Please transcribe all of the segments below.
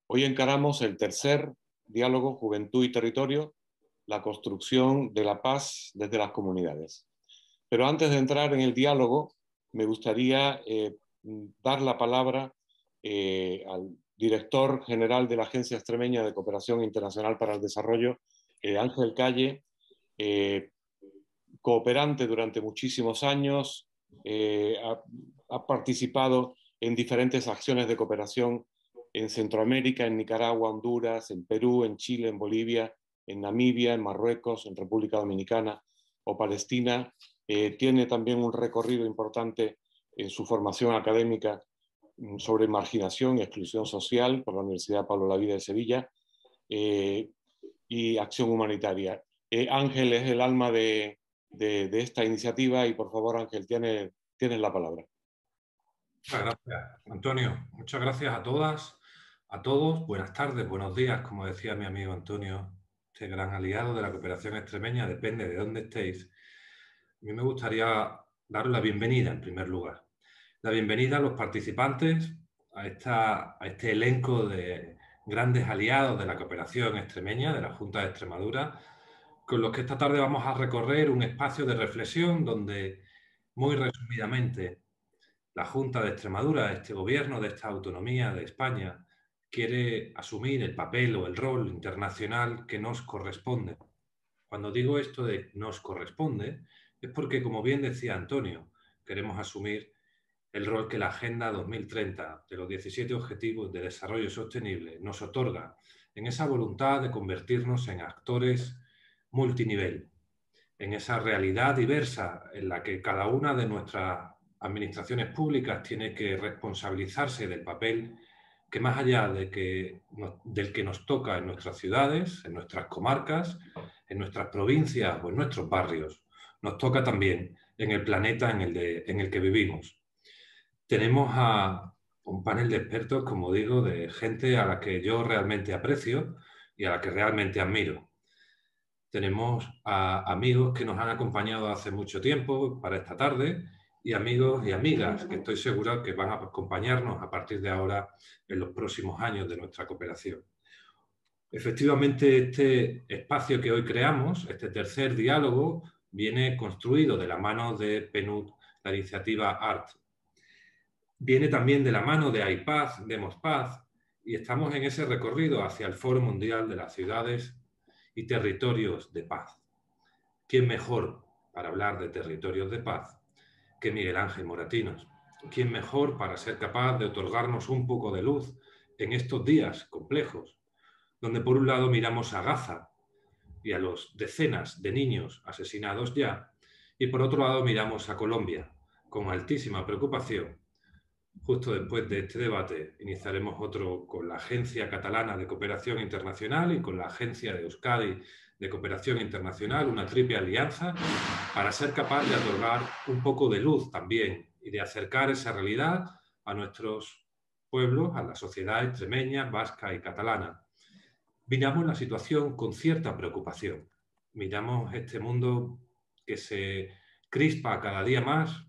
Hoy encaramos el tercer diálogo Juventud y Territorio, la construcción de la paz desde las comunidades. Pero antes de entrar en el diálogo, me gustaría dar la palabra al director general de la Agencia Extremeña de Cooperación Internacional para el Desarrollo, Ángel Calle, cooperante durante muchísimos años, ha participado en diferentes acciones de cooperación en Centroamérica, en Nicaragua, Honduras, en Perú, en Chile, en Bolivia, en Namibia, en Marruecos, en República Dominicana o Palestina. Tiene también un recorrido importante en su formación académica sobre marginación y exclusión social por la Universidad Pablo Olavide de Sevilla y acción humanitaria. Ángel es el alma de esta iniciativa y por favor, Ángel, tienes la palabra. Muchas gracias, Antonio. Muchas gracias a todas, a todos. Buenas tardes, buenos días, como decía mi amigo Antonio, este gran aliado de la cooperación extremeña, depende de dónde estéis. A mí me gustaría daros la bienvenida, en primer lugar. La bienvenida a los participantes, a este elenco de grandes aliados de la cooperación extremeña, de la Junta de Extremadura, con los que esta tarde vamos a recorrer un espacio de reflexión donde, muy resumidamente, la Junta de Extremadura, este gobierno de esta autonomía de España, quiere asumir el papel o el rol internacional que nos corresponde. Cuando digo esto de nos corresponde, es porque, como bien decía Antonio, queremos asumir el rol que la Agenda 2030 de los 17 Objetivos de Desarrollo Sostenible nos otorga en esa voluntad de convertirnos en actores multinivel, en esa realidad diversa en la que cada una de nuestras administraciones públicas tiene que responsabilizarse del papel que, más allá del que nos toca en nuestras ciudades, en nuestras comarcas, en nuestras provincias o en nuestros barrios, nos toca también en el planeta en el que vivimos. Tenemos a un panel de expertos, como digo, de gente a la que yo realmente aprecio y a la que realmente admiro. Tenemos a amigos que nos han acompañado hace mucho tiempo para esta tarde y amigos y amigas que estoy seguro que van a acompañarnos a partir de ahora en los próximos años de nuestra cooperación. Efectivamente, este espacio que hoy creamos, este tercer diálogo, viene construido de la mano de PNUD, la iniciativa ART. Viene también de la mano de AIPAZ, Demos Paz, y estamos en ese recorrido hacia el Foro Mundial de las Ciudades y Territorios de Paz. ¿Quién mejor para hablar de territorios de paz que Miguel Ángel Moratinos? ¿Quién mejor para ser capaz de otorgarnos un poco de luz en estos días complejos, donde por un lado miramos a Gaza y a los decenas de niños asesinados ya, y por otro lado miramos a Colombia con altísima preocupación? Justo después de este debate iniciaremos otro con la Agencia Catalana de Cooperación Internacional y con la Agencia de Euskadi de Cooperación Internacional, una triple alianza para ser capaz de otorgar un poco de luz también y de acercar esa realidad a nuestros pueblos, a la sociedad extremeña, vasca y catalana. Miramos la situación con cierta preocupación. Miramos este mundo que se crispa cada día más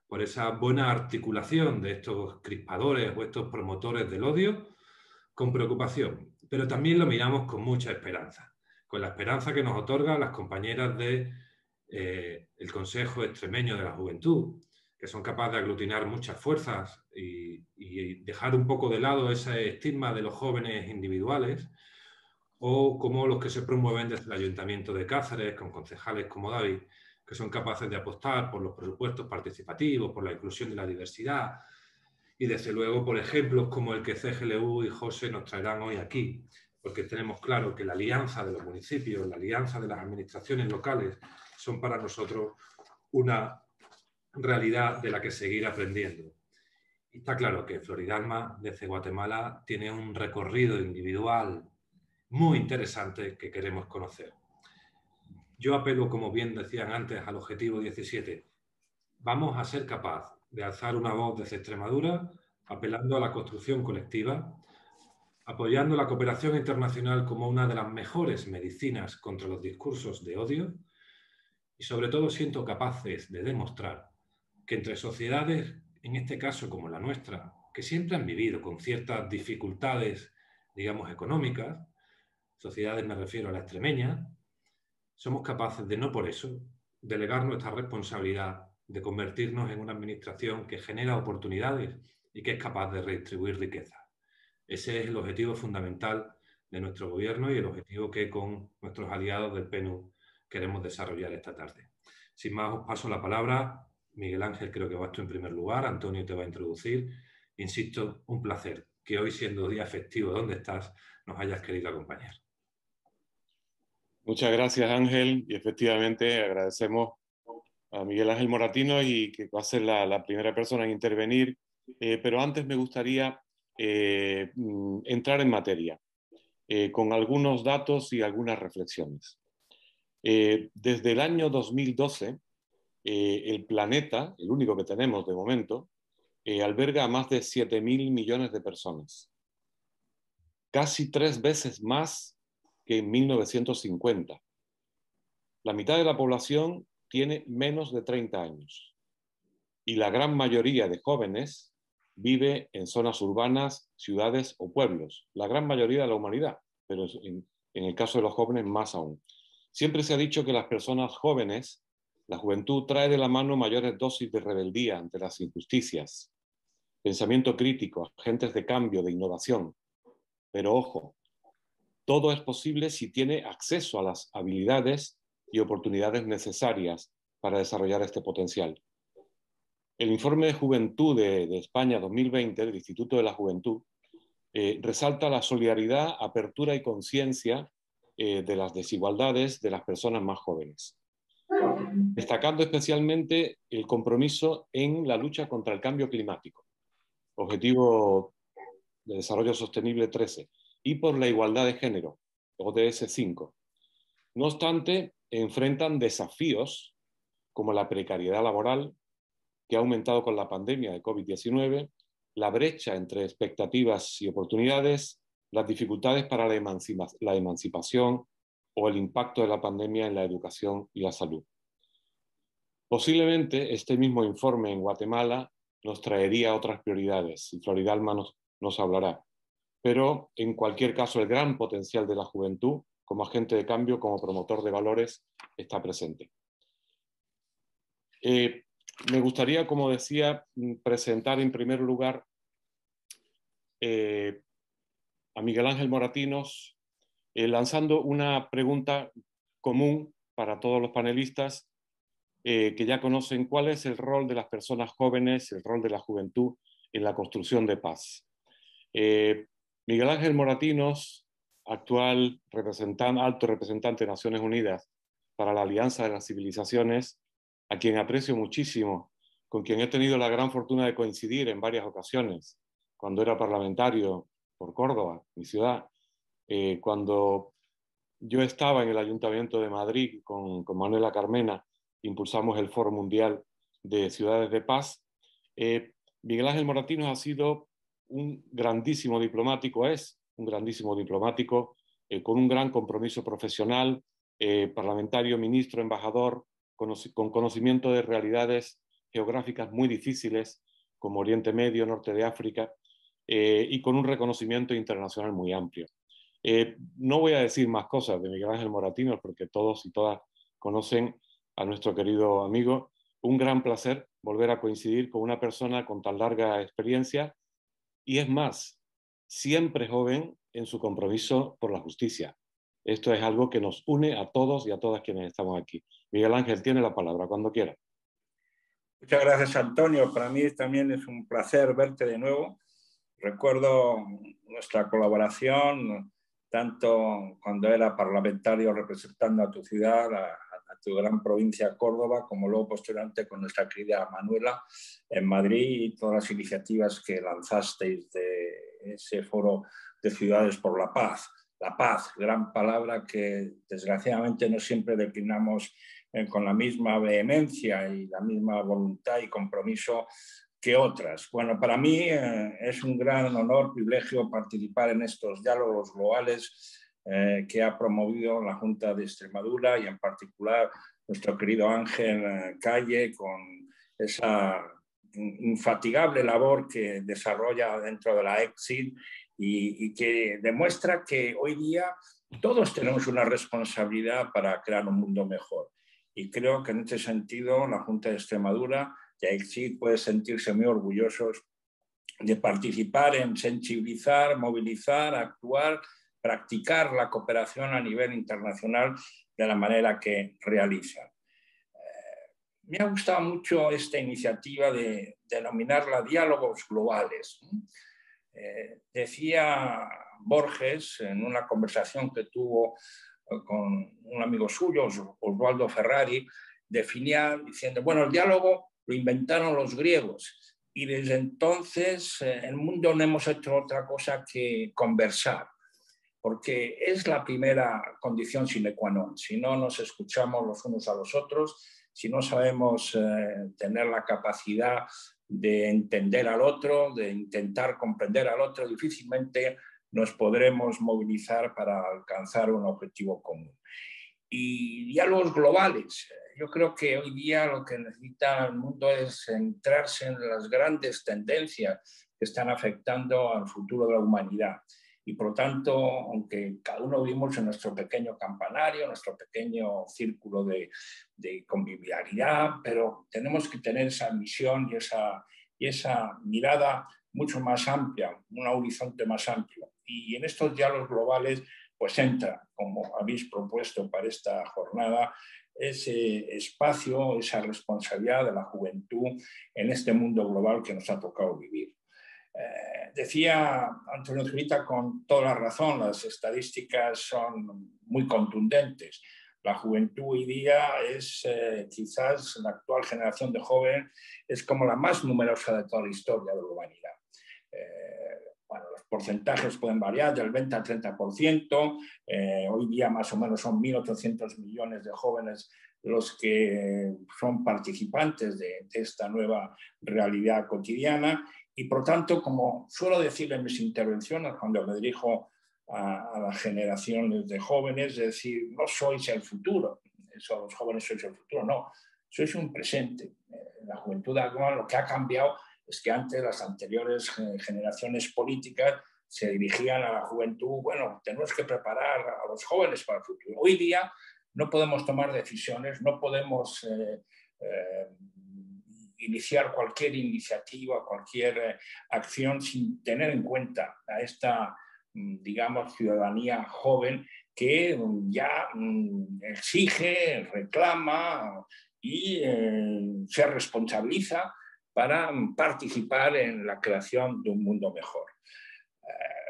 por esa buena articulación de estos crispadores o estos promotores del odio, con preocupación. Pero también lo miramos con mucha esperanza, con la esperanza que nos otorgan las compañeras del Consejo Extremeño de la Juventud, que son capaces de aglutinar muchas fuerzas y dejar un poco de lado ese estigma de los jóvenes individuales, o como los que se promueven desde el Ayuntamiento de Cáceres, con concejales como David, que son capaces de apostar por los presupuestos participativos, por la inclusión de la diversidad y, desde luego, por ejemplos como el que CGLU y José nos traerán hoy aquí, porque tenemos claro que la alianza de los municipios, la alianza de las administraciones locales son para nosotros una realidad de la que seguir aprendiendo. Y está claro que Floridalma, desde Guatemala, tiene un recorrido individual muy interesante que queremos conocer. Yo apelo, como bien decían antes, al objetivo 17. Vamos a ser capaces de alzar una voz desde Extremadura, apelando a la construcción colectiva, apoyando la cooperación internacional como una de las mejores medicinas contra los discursos de odio y, sobre todo, siendo capaces de demostrar que entre sociedades, en este caso como la nuestra, que siempre han vivido con ciertas dificultades digamos, económicas, sociedades me refiero a la extremeña, somos capaces de, no por eso, delegar nuestra responsabilidad de convertirnos en una administración que genera oportunidades y que es capaz de redistribuir riqueza. Ese es el objetivo fundamental de nuestro gobierno y el objetivo que con nuestros aliados del PNUD queremos desarrollar esta tarde. Sin más, os paso la palabra. Miguel Ángel, creo que vas tú en primer lugar. Antonio te va a introducir. Insisto, un placer que hoy, siendo día festivo donde estás, nos hayas querido acompañar. Muchas gracias, Ángel, y efectivamente agradecemos a Miguel Ángel Moratino y que va a ser la primera persona en intervenir, pero antes me gustaría entrar en materia con algunos datos y algunas reflexiones. Desde el año 2012, el planeta, el único que tenemos de momento, alberga a más de 7.000 millones de personas, casi 3 veces más que en 1950. La mitad de la población tiene menos de 30 años y la gran mayoría de jóvenes vive en zonas urbanas, ciudades o pueblos. La gran mayoría de la humanidad, pero en el caso de los jóvenes más aún. Siempre se ha dicho que las personas jóvenes, la juventud trae de la mano mayores dosis de rebeldía ante las injusticias, pensamiento crítico, agentes de cambio, de innovación. Pero ojo, todo es posible si tiene acceso a las habilidades y oportunidades necesarias para desarrollar este potencial. El informe de Juventud de España 2020, del Instituto de la Juventud, resalta la solidaridad, apertura y conciencia de las desigualdades de las personas más jóvenes, destacando especialmente el compromiso en la lucha contra el cambio climático, Objetivo de Desarrollo Sostenible 13, y por la igualdad de género, ODS 5. No obstante, enfrentan desafíos como la precariedad laboral, que ha aumentado con la pandemia de COVID-19, la brecha entre expectativas y oportunidades, las dificultades para la emancipación o el impacto de la pandemia en la educación y la salud. Posiblemente este mismo informe en Guatemala nos traería otras prioridades y Floridalma nos hablará. Pero en cualquier caso el gran potencial de la juventud como agente de cambio, como promotor de valores, está presente. Me gustaría, como decía, presentar en primer lugar a Miguel Ángel Moratinos, lanzando una pregunta común para todos los panelistas que ya conocen cuál es el rol de las personas jóvenes, el rol de la juventud en la construcción de paz. Miguel Ángel Moratinos, actual alto representante de Naciones Unidas para la Alianza de las Civilizaciones, a quien aprecio muchísimo, con quien he tenido la gran fortuna de coincidir en varias ocasiones, cuando era parlamentario por Córdoba, mi ciudad, cuando yo estaba en el Ayuntamiento de Madrid con Manuela Carmena, impulsamos el Foro Mundial de Ciudades de Paz. Miguel Ángel Moratinos ha sido un grandísimo diplomático, es un grandísimo diplomático, con un gran compromiso profesional, parlamentario, ministro, embajador, con conocimiento de realidades geográficas muy difíciles, como Oriente Medio, Norte de África, y con un reconocimiento internacional muy amplio. No voy a decir más cosas de Miguel Ángel Moratinos, porque todos y todas conocen a nuestro querido amigo. Un gran placer volver a coincidir con una persona con tan larga experiencia y es más, siempre joven en su compromiso por la justicia. Esto es algo que nos une a todos y a todas quienes estamos aquí. Miguel Ángel tiene la palabra cuando quiera. Muchas gracias, Antonio. Para mí también es un placer verte de nuevo. Recuerdo nuestra colaboración, tanto cuando era parlamentario representando a tu ciudad, a tu gran provincia Córdoba, como luego posteriormente con nuestra querida Manuela en Madrid y todas las iniciativas que lanzasteis de ese foro de Ciudades por la Paz. La paz, gran palabra que desgraciadamente no siempre declinamos con la misma vehemencia y la misma voluntad y compromiso que otras. Bueno, para mí es un gran honor, privilegio participar en estos diálogos globales que ha promovido la Junta de Extremadura y en particular nuestro querido Ángel Calle con esa infatigable labor que desarrolla dentro de la ECSID y que demuestra que hoy día todos tenemos una responsabilidad para crear un mundo mejor. Y creo que en este sentido la Junta de Extremadura y AICSID puede sentirse muy orgullosos de participar en sensibilizar, movilizar, actuar, practicar la cooperación a nivel internacional de la manera que realizan. Me ha gustado mucho esta iniciativa de denominarla diálogos globales. Decía Borges en una conversación que tuvo con un amigo suyo, Osvaldo Ferrari, definía diciendo, bueno, el diálogo lo inventaron los griegos y desde entonces el mundo no hemos hecho otra cosa que conversar, porque es la primera condición sine qua non. Si no nos escuchamos los unos a los otros, si no sabemos tener la capacidad de entender al otro, de intentar comprender al otro, difícilmente nos podremos movilizar para alcanzar un objetivo común. Y diálogos globales. Yo creo que hoy día lo que necesita el mundo es centrarse en las grandes tendencias que están afectando al futuro de la humanidad. Y por lo tanto, aunque cada uno vivimos en nuestro pequeño campanario, nuestro pequeño círculo de convivialidad, pero tenemos que tener esa misión y esa mirada mucho más amplia, un horizonte más amplio. Y en estos diálogos globales, pues entra, como habéis propuesto para esta jornada, ese espacio, esa responsabilidad de la juventud en este mundo global que nos ha tocado vivir. Decía Antonio Zurita con toda la razón, las estadísticas son muy contundentes. La juventud hoy día es quizás la actual generación de jóvenes, es como la más numerosa de toda la historia de la humanidad. Bueno, los porcentajes pueden variar del 20 al 30%. Hoy día más o menos son 1.800 millones de jóvenes los que son participantes de esta nueva realidad cotidiana. Y por tanto, como suelo decir en mis intervenciones cuando me dirijo a las generaciones de jóvenes, es decir, no sois el futuro, eso, los jóvenes sois el futuro, no, sois un presente. La juventud actual lo que ha cambiado es que antes las anteriores generaciones políticas se dirigían a la juventud, bueno, tenemos que preparar a los jóvenes para el futuro. Hoy día no podemos tomar decisiones, no podemos iniciar cualquier iniciativa, cualquier acción sin tener en cuenta a esta, digamos, ciudadanía joven que ya exige, reclama y se responsabiliza para participar en la creación de un mundo mejor.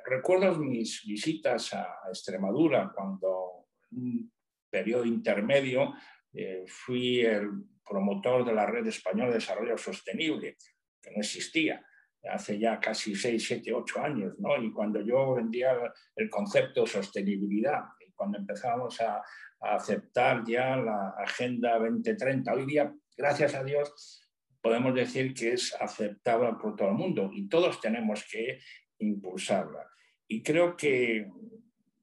Recuerdo mis visitas a Extremadura cuando en un periodo intermedio fui el promotor de la Red Española de Desarrollo Sostenible, que no existía hace ya casi 6, 7, 8 años, ¿no? Y cuando yo vendía el concepto de sostenibilidad, y cuando empezábamos a aceptar ya la Agenda 2030, hoy día, gracias a Dios, podemos decir que es aceptable por todo el mundo y todos tenemos que impulsarla. Y creo que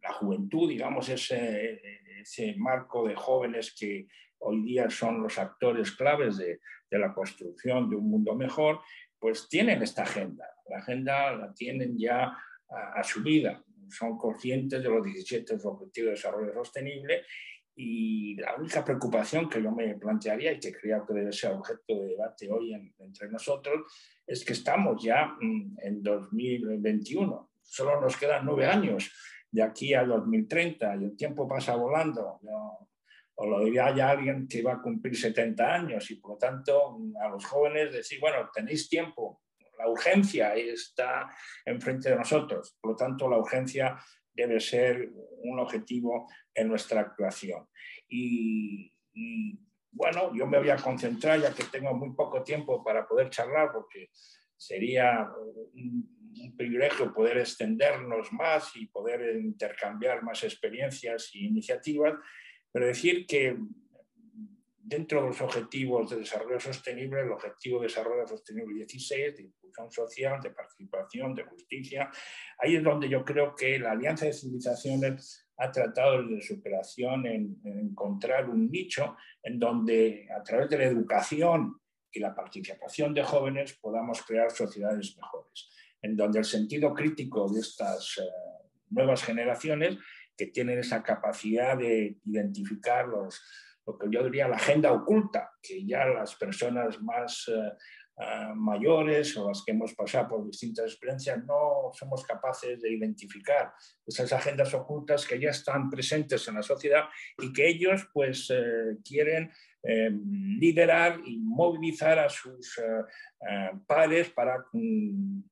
la juventud, digamos, ese marco de jóvenes que hoy día son los actores claves de la construcción de un mundo mejor, pues tienen esta agenda. La agenda la tienen ya asumida. Son conscientes de los 17 Objetivos de Desarrollo Sostenible y la única preocupación que yo me plantearía y que creo que debe ser objeto de debate hoy entre nosotros es que estamos ya en 2021. Solo nos quedan 9 años de aquí a 2030 y el tiempo pasa volando. O lo diría ya alguien que va a cumplir 70 años y por lo tanto a los jóvenes decir, bueno, tenéis tiempo, la urgencia está enfrente de nosotros, por lo tanto la urgencia debe ser un objetivo en nuestra actuación. Y bueno, yo me voy a concentrar ya que tengo muy poco tiempo para poder charlar porque sería un privilegio poder extendernos más y poder intercambiar más experiencias e iniciativas, pero decir que dentro de los objetivos de desarrollo sostenible, el objetivo de desarrollo sostenible 16, de inclusión social, de participación, de justicia, ahí es donde yo creo que la Alianza de Civilizaciones ha tratado de su creación en encontrar un nicho en donde a través de la educación y la participación de jóvenes podamos crear sociedades mejores. en donde el sentido crítico de estas nuevas generaciones, que tienen esa capacidad de identificar lo que yo diría la agenda oculta, que ya las personas más mayores o las que hemos pasado por distintas experiencias no somos capaces de identificar, esas agendas ocultas que ya están presentes en la sociedad y que ellos pues quieren liderar y movilizar a sus pares para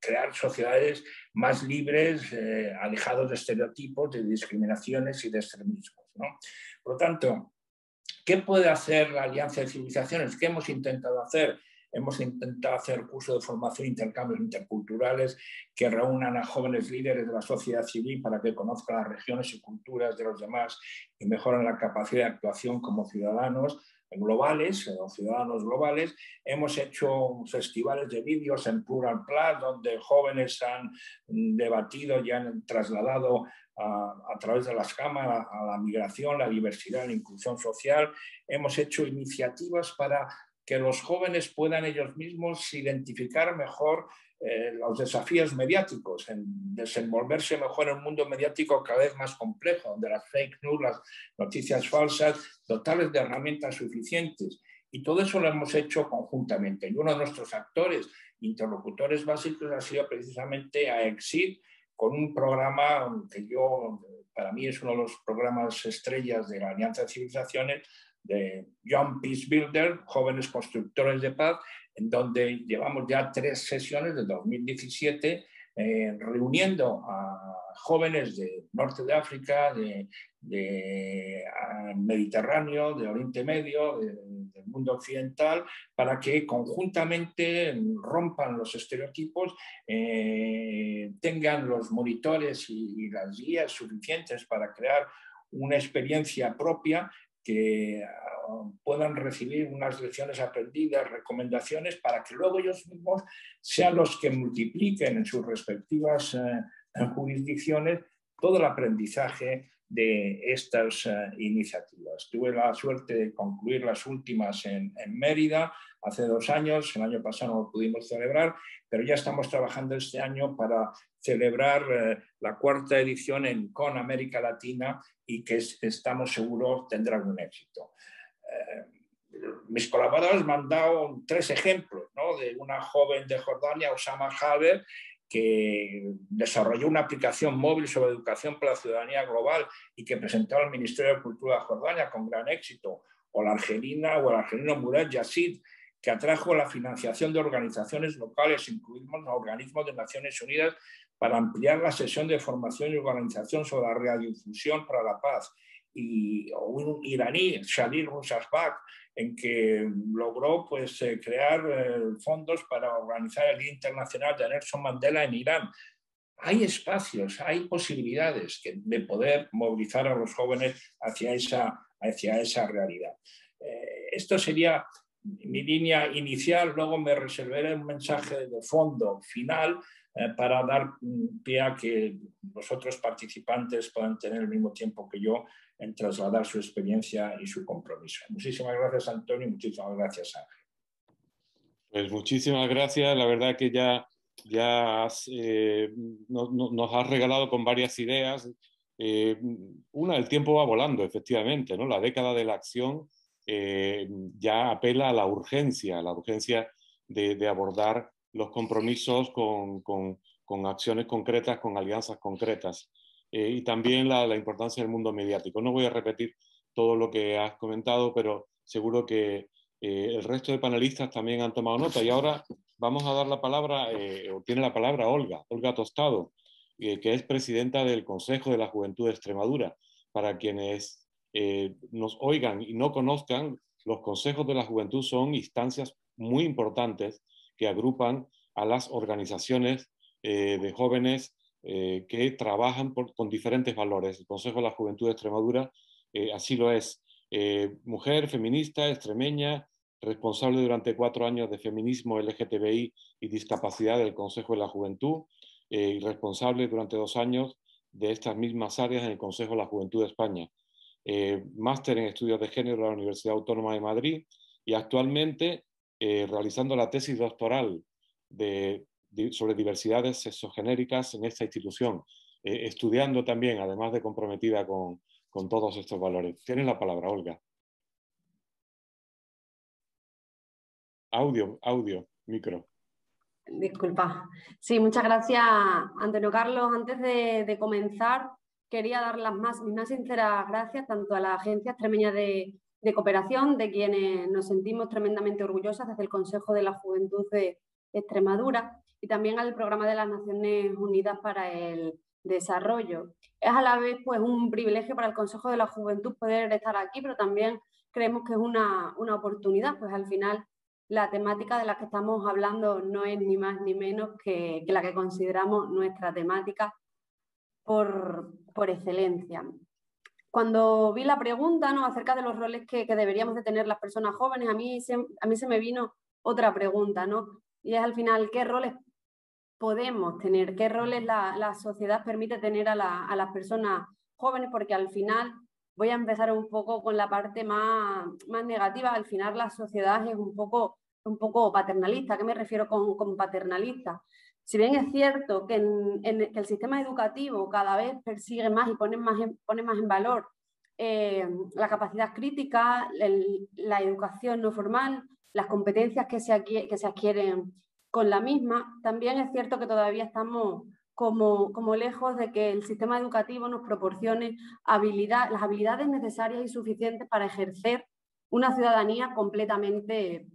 crear sociedades más libres, alejados de estereotipos, de discriminaciones y de extremismos, ¿no? Por lo tanto, ¿qué puede hacer la Alianza de Civilizaciones? ¿Qué hemos intentado hacer? Hemos intentado hacer cursos de formación e intercambios interculturales que reúnan a jóvenes líderes de la sociedad civil para que conozcan las regiones y culturas de los demás y mejoren la capacidad de actuación como ciudadanos globales o ciudadanos globales. Hemos hecho festivales de vídeos en Plural Plus donde jóvenes han debatido y han trasladado a través de las cámaras a la migración, la diversidad, la inclusión social. Hemos hecho iniciativas para que los jóvenes puedan ellos mismos identificar mejor los desafíos mediáticos, en desenvolverse mejor en un mundo mediático cada vez más complejo, donde las fake news, las noticias falsas, dotales de herramientas suficientes. Y todo eso lo hemos hecho conjuntamente. Y uno de nuestros actores, interlocutores básicos, ha sido precisamente AEXID, con un programa que para mí es uno de los programas estrellas de la Alianza de Civilizaciones, de Young Peace Builder, Jóvenes Constructores de Paz, en donde llevamos ya 3 sesiones de 2017 reuniendo a jóvenes del norte de África, de Mediterráneo, de Oriente Medio, del mundo occidental, para que conjuntamente rompan los estereotipos, tengan los monitores y las guías suficientes para crear una experiencia propia, que puedan recibir unas lecciones aprendidas, recomendaciones, para que luego ellos mismos sean los que multipliquen en sus respectivas jurisdicciones todo el aprendizaje de estas iniciativas. Tuve la suerte de concluir las últimas en Mérida hace 2 años, el año pasado no lo pudimos celebrar, pero ya estamos trabajando este año para celebrar la 4ª edición en CON América Latina y que estamos seguros tendrá un éxito. Mis colaboradores me han dado 3 ejemplos, ¿no? De una joven de Jordania, Osama Haber, que desarrolló una aplicación móvil sobre educación para la ciudadanía global y que presentó al Ministerio de Cultura de Jordania con gran éxito, o la argelina o el argelino Murad Yassid, que atrajo la financiación de organizaciones locales, incluidos los organismos de Naciones Unidas, para ampliar la sesión de formación y organización sobre la radiodifusión para la paz. Y un iraní, Shadil Rushabak, en que logró pues, crear fondos para organizar el Día Internacional de Nelson Mandela en Irán. Hay espacios, hay posibilidades de poder movilizar a los jóvenes hacia esa realidad. Esto sería mi línea inicial, luego me reservaré un mensaje de fondo final para dar pie a que los otros participantes puedan tener el mismo tiempo que yo en trasladar su experiencia y su compromiso. Muchísimas gracias, Antonio, y muchísimas gracias, Ángel. Pues muchísimas gracias, la verdad que ya nos has regalado con varias ideas. Una, el tiempo va volando, efectivamente, ¿no? La década de la acción ya apela a la urgencia de abordar los compromisos con acciones concretas, con alianzas concretas. Y también la importancia del mundo mediático. No voy a repetir todo lo que has comentado, pero seguro que el resto de panelistas también han tomado nota. Y ahora vamos a dar la palabra, o tiene la palabra Olga Tostado, que es presidenta del Consejo de la Juventud de Extremadura. Para quienes nos oigan y no conozcan, los consejos de la juventud son instancias muy importantes que agrupan a las organizaciones de jóvenes que trabajan con diferentes valores. El Consejo de la Juventud de Extremadura así lo es. Mujer, feminista, extremeña, responsable durante 4 años de feminismo LGTBI y discapacidad del Consejo de la Juventud, y responsable durante 2 años de estas mismas áreas en el Consejo de la Juventud de España. Máster en Estudios de Género de la Universidad Autónoma de Madrid y actualmente realizando la tesis doctoral de sobre diversidades sexogenéricas en esta institución, estudiando también, además de comprometida con todos estos valores. Tienes la palabra, Olga. Audio, micro. Disculpa. Sí, muchas gracias, Antonio Carlos. Antes de comenzar, quería dar mis más sinceras gracias tanto a la Agencia Extremeña de Cooperación, de quienes nos sentimos tremendamente orgullosas desde el Consejo de la Juventud de Extremadura, y también al Programa de las Naciones Unidas para el Desarrollo. Es a la vez pues, un privilegio para el Consejo de la Juventud poder estar aquí, pero también creemos que es una oportunidad, pues al final la temática de la que estamos hablando no es ni más ni menos que la que consideramos nuestra temática por excelencia. Cuando vi la pregunta, ¿no?, acerca de los roles que deberíamos de tener las personas jóvenes, a mí se me vino otra pregunta, ¿no? Y es al final, ¿qué roles podemos tener? ¿Qué roles la sociedad permite tener a las personas jóvenes? Porque al final, voy a empezar un poco con la parte más negativa, al final la sociedad es un poco paternalista. ¿A qué me refiero con paternalista? Si bien es cierto que que el sistema educativo cada vez persigue más y pone más en valor la capacidad crítica, la educación no formal, las competencias que se adquieren con la misma, también es cierto que todavía estamos como lejos de que el sistema educativo nos proporcione las habilidades necesarias y suficientes para ejercer una ciudadanía completamente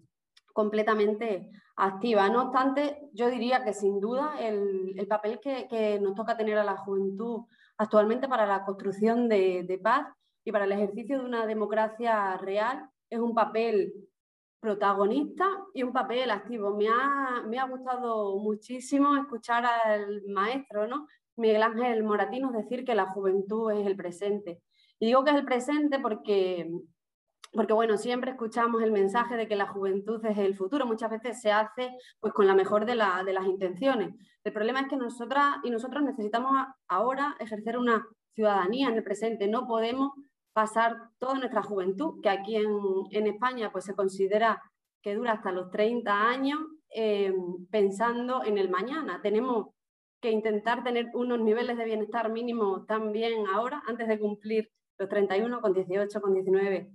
activa. No obstante, yo diría que sin duda el papel que nos toca tener a la juventud actualmente para la construcción de paz y para el ejercicio de una democracia real es un papel protagonista y un papel activo. Me ha gustado muchísimo escuchar al maestro, ¿no?, Miguel Ángel Moratinos, decir que la juventud es el presente. Y digo que es el presente porque bueno, siempre escuchamos el mensaje de que la juventud es el futuro. Muchas veces se hace pues, con la mejor de las intenciones. El problema es que nosotras y nosotros necesitamos ahora ejercer una ciudadanía en el presente. No podemos pasar toda nuestra juventud, que aquí en España pues, se considera que dura hasta los 30 años, pensando en el mañana. Tenemos que intentar tener unos niveles de bienestar mínimos también ahora, antes de cumplir los 31, con 18, con 19,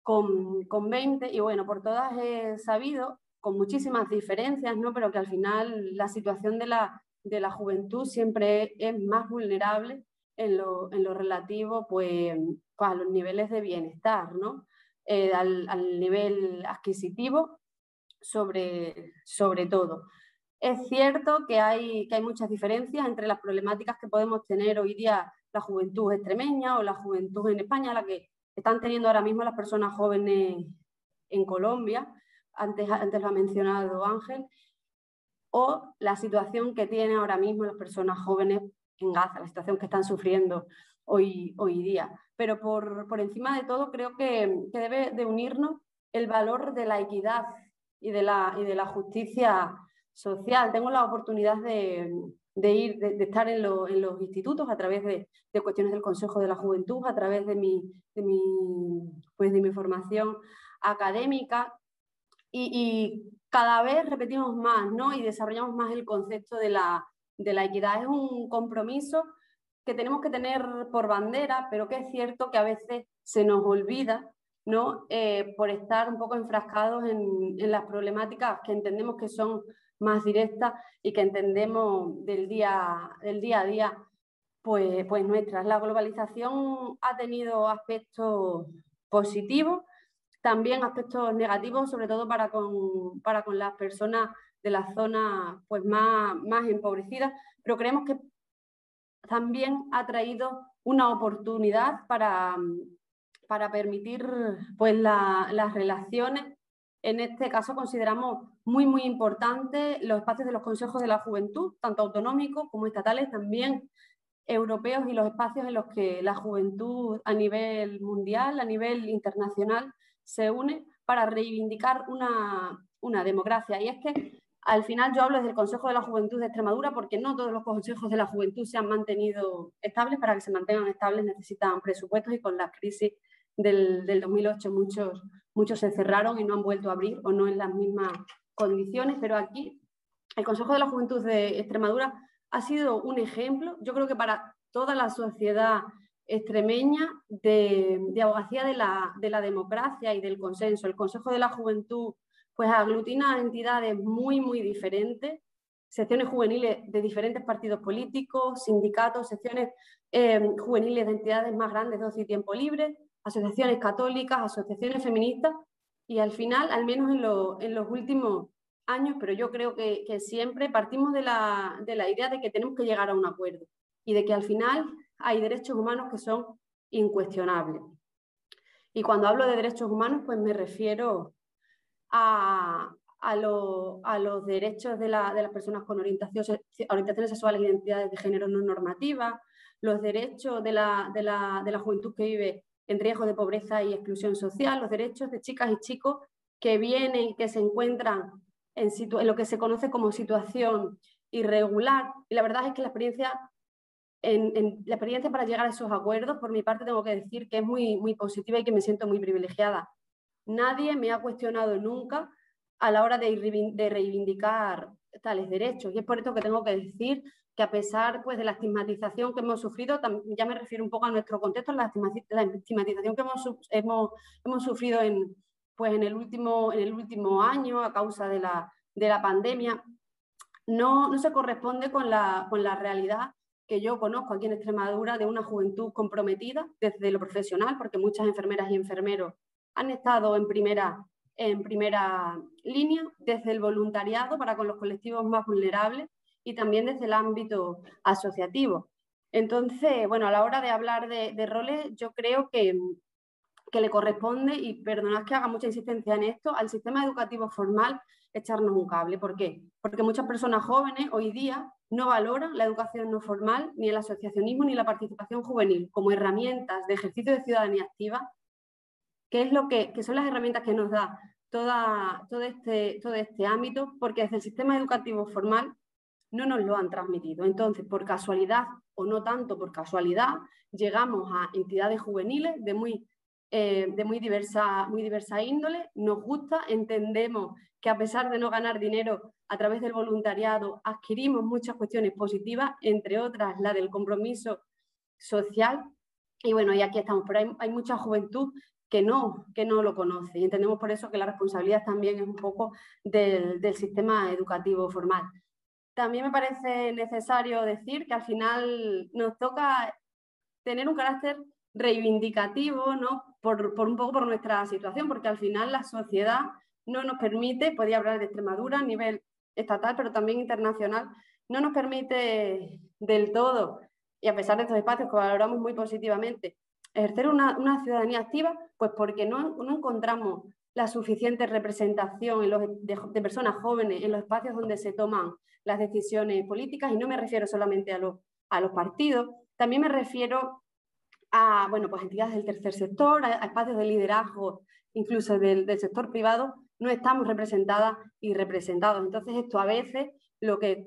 con 20, y bueno, por todas he sabido, con muchísimas diferencias, ¿no?, pero que al final la situación de la juventud siempre es más vulnerable en lo relativo pues, a los niveles de bienestar, ¿no?, al nivel adquisitivo sobre todo. Es cierto que hay muchas diferencias entre las problemáticas que podemos tener hoy día la juventud extremeña o la juventud en España, la que están teniendo ahora mismo las personas jóvenes en Colombia, antes lo ha mencionado Ángel, o la situación que tienen ahora mismo las personas jóvenes en Gaza, la situación que están sufriendo hoy día. Pero por encima de todo creo que debe de unirnos el valor de la equidad y de la justicia social. Tengo la oportunidad de estar en los institutos a través de cuestiones del Consejo de la Juventud, a través de mi formación académica, y cada vez repetimos más, ¿no?, y desarrollamos más el concepto de la equidad. Es un compromiso que tenemos que tener por bandera, pero que es cierto que a veces se nos olvida, ¿no?, por estar un poco enfrascados en las problemáticas que entendemos que son más directas y que entendemos del día a día pues nuestras. La globalización ha tenido aspectos positivos, también aspectos negativos, sobre todo para con las personas de las zonas pues, más empobrecidas, pero creemos que también ha traído una oportunidad para permitir pues, las relaciones. En este caso consideramos muy importantes los espacios de los consejos de la juventud, tanto autonómicos como estatales, también europeos, y los espacios en los que la juventud a nivel mundial, a nivel internacional, se une para reivindicar una democracia. Y es que al final yo hablo desde el Consejo de la Juventud de Extremadura porque no todos los consejos de la juventud se han mantenido estables. Para que se mantengan estables necesitan presupuestos, y con la crisis del 2008 muchos se cerraron y no han vuelto a abrir, o no en las mismas condiciones. Pero aquí el Consejo de la Juventud de Extremadura ha sido un ejemplo, yo creo que para toda la sociedad extremeña, de abogacía de la democracia y del consenso. El Consejo de la Juventud pues aglutina a entidades muy, muy diferentes, secciones juveniles de diferentes partidos políticos, sindicatos, secciones juveniles de entidades más grandes de ocio y tiempo libre, asociaciones católicas, asociaciones feministas, y al final, al menos en los últimos años, pero yo creo que siempre partimos de la idea de que tenemos que llegar a un acuerdo y de que al final hay derechos humanos que son incuestionables. Y cuando hablo de derechos humanos, pues me refiero a los derechos de las personas con orientaciones sexuales e identidades de género no normativas, los derechos de la juventud que vive en riesgo de pobreza y exclusión social, los derechos de chicas y chicos que vienen y que se encuentran en lo que se conoce como situación irregular. Y la verdad es que la experiencia para llegar a esos acuerdos, por mi parte tengo que decir que es muy, muy positiva y que me siento muy privilegiada. Nadie me ha cuestionado nunca a la hora de reivindicar tales derechos, y es por esto que tengo que decir que a pesar pues, de la estigmatización que hemos sufrido, ya me refiero un poco a nuestro contexto, la estigmatización que hemos sufrido en el último año a causa de la pandemia, no se corresponde con la realidad que yo conozco aquí en Extremadura de una juventud comprometida desde lo profesional, porque muchas enfermeras y enfermeros han estado en primera línea, desde el voluntariado para con los colectivos más vulnerables y también desde el ámbito asociativo. Entonces, bueno, a la hora de hablar de roles, yo creo que le corresponde, y perdonad que haga mucha insistencia en esto, al sistema educativo formal echarnos un cable. ¿Por qué? Porque muchas personas jóvenes hoy día no valoran la educación no formal, ni el asociacionismo, ni la participación juvenil como herramientas de ejercicio de ciudadanía activa, que son las herramientas que nos da todo este ámbito, porque desde el sistema educativo formal no nos lo han transmitido. Entonces, por casualidad o no tanto por casualidad, llegamos a entidades juveniles de muy diversa índole, nos gusta, entendemos que a pesar de no ganar dinero a través del voluntariado, adquirimos muchas cuestiones positivas, entre otras la del compromiso social, y bueno, y aquí estamos, pero hay mucha juventud que no lo conoce, y entendemos por eso que la responsabilidad también es un poco del sistema educativo formal. También me parece necesario decir que al final nos toca tener un carácter reivindicativo, ¿no? Un poco por nuestra situación, porque al final la sociedad no nos permite, podría hablar de Extremadura a nivel estatal, pero también internacional, no nos permite del todo, y a pesar de estos espacios que valoramos muy positivamente, ejercer una ciudadanía activa, pues porque no encontramos la suficiente representación de personas jóvenes en los espacios donde se toman las decisiones políticas, y no me refiero solamente a los partidos, también me refiero a pues entidades del tercer sector, a espacios de liderazgo, incluso del sector privado, no estamos representadas y representados. Entonces esto a veces lo que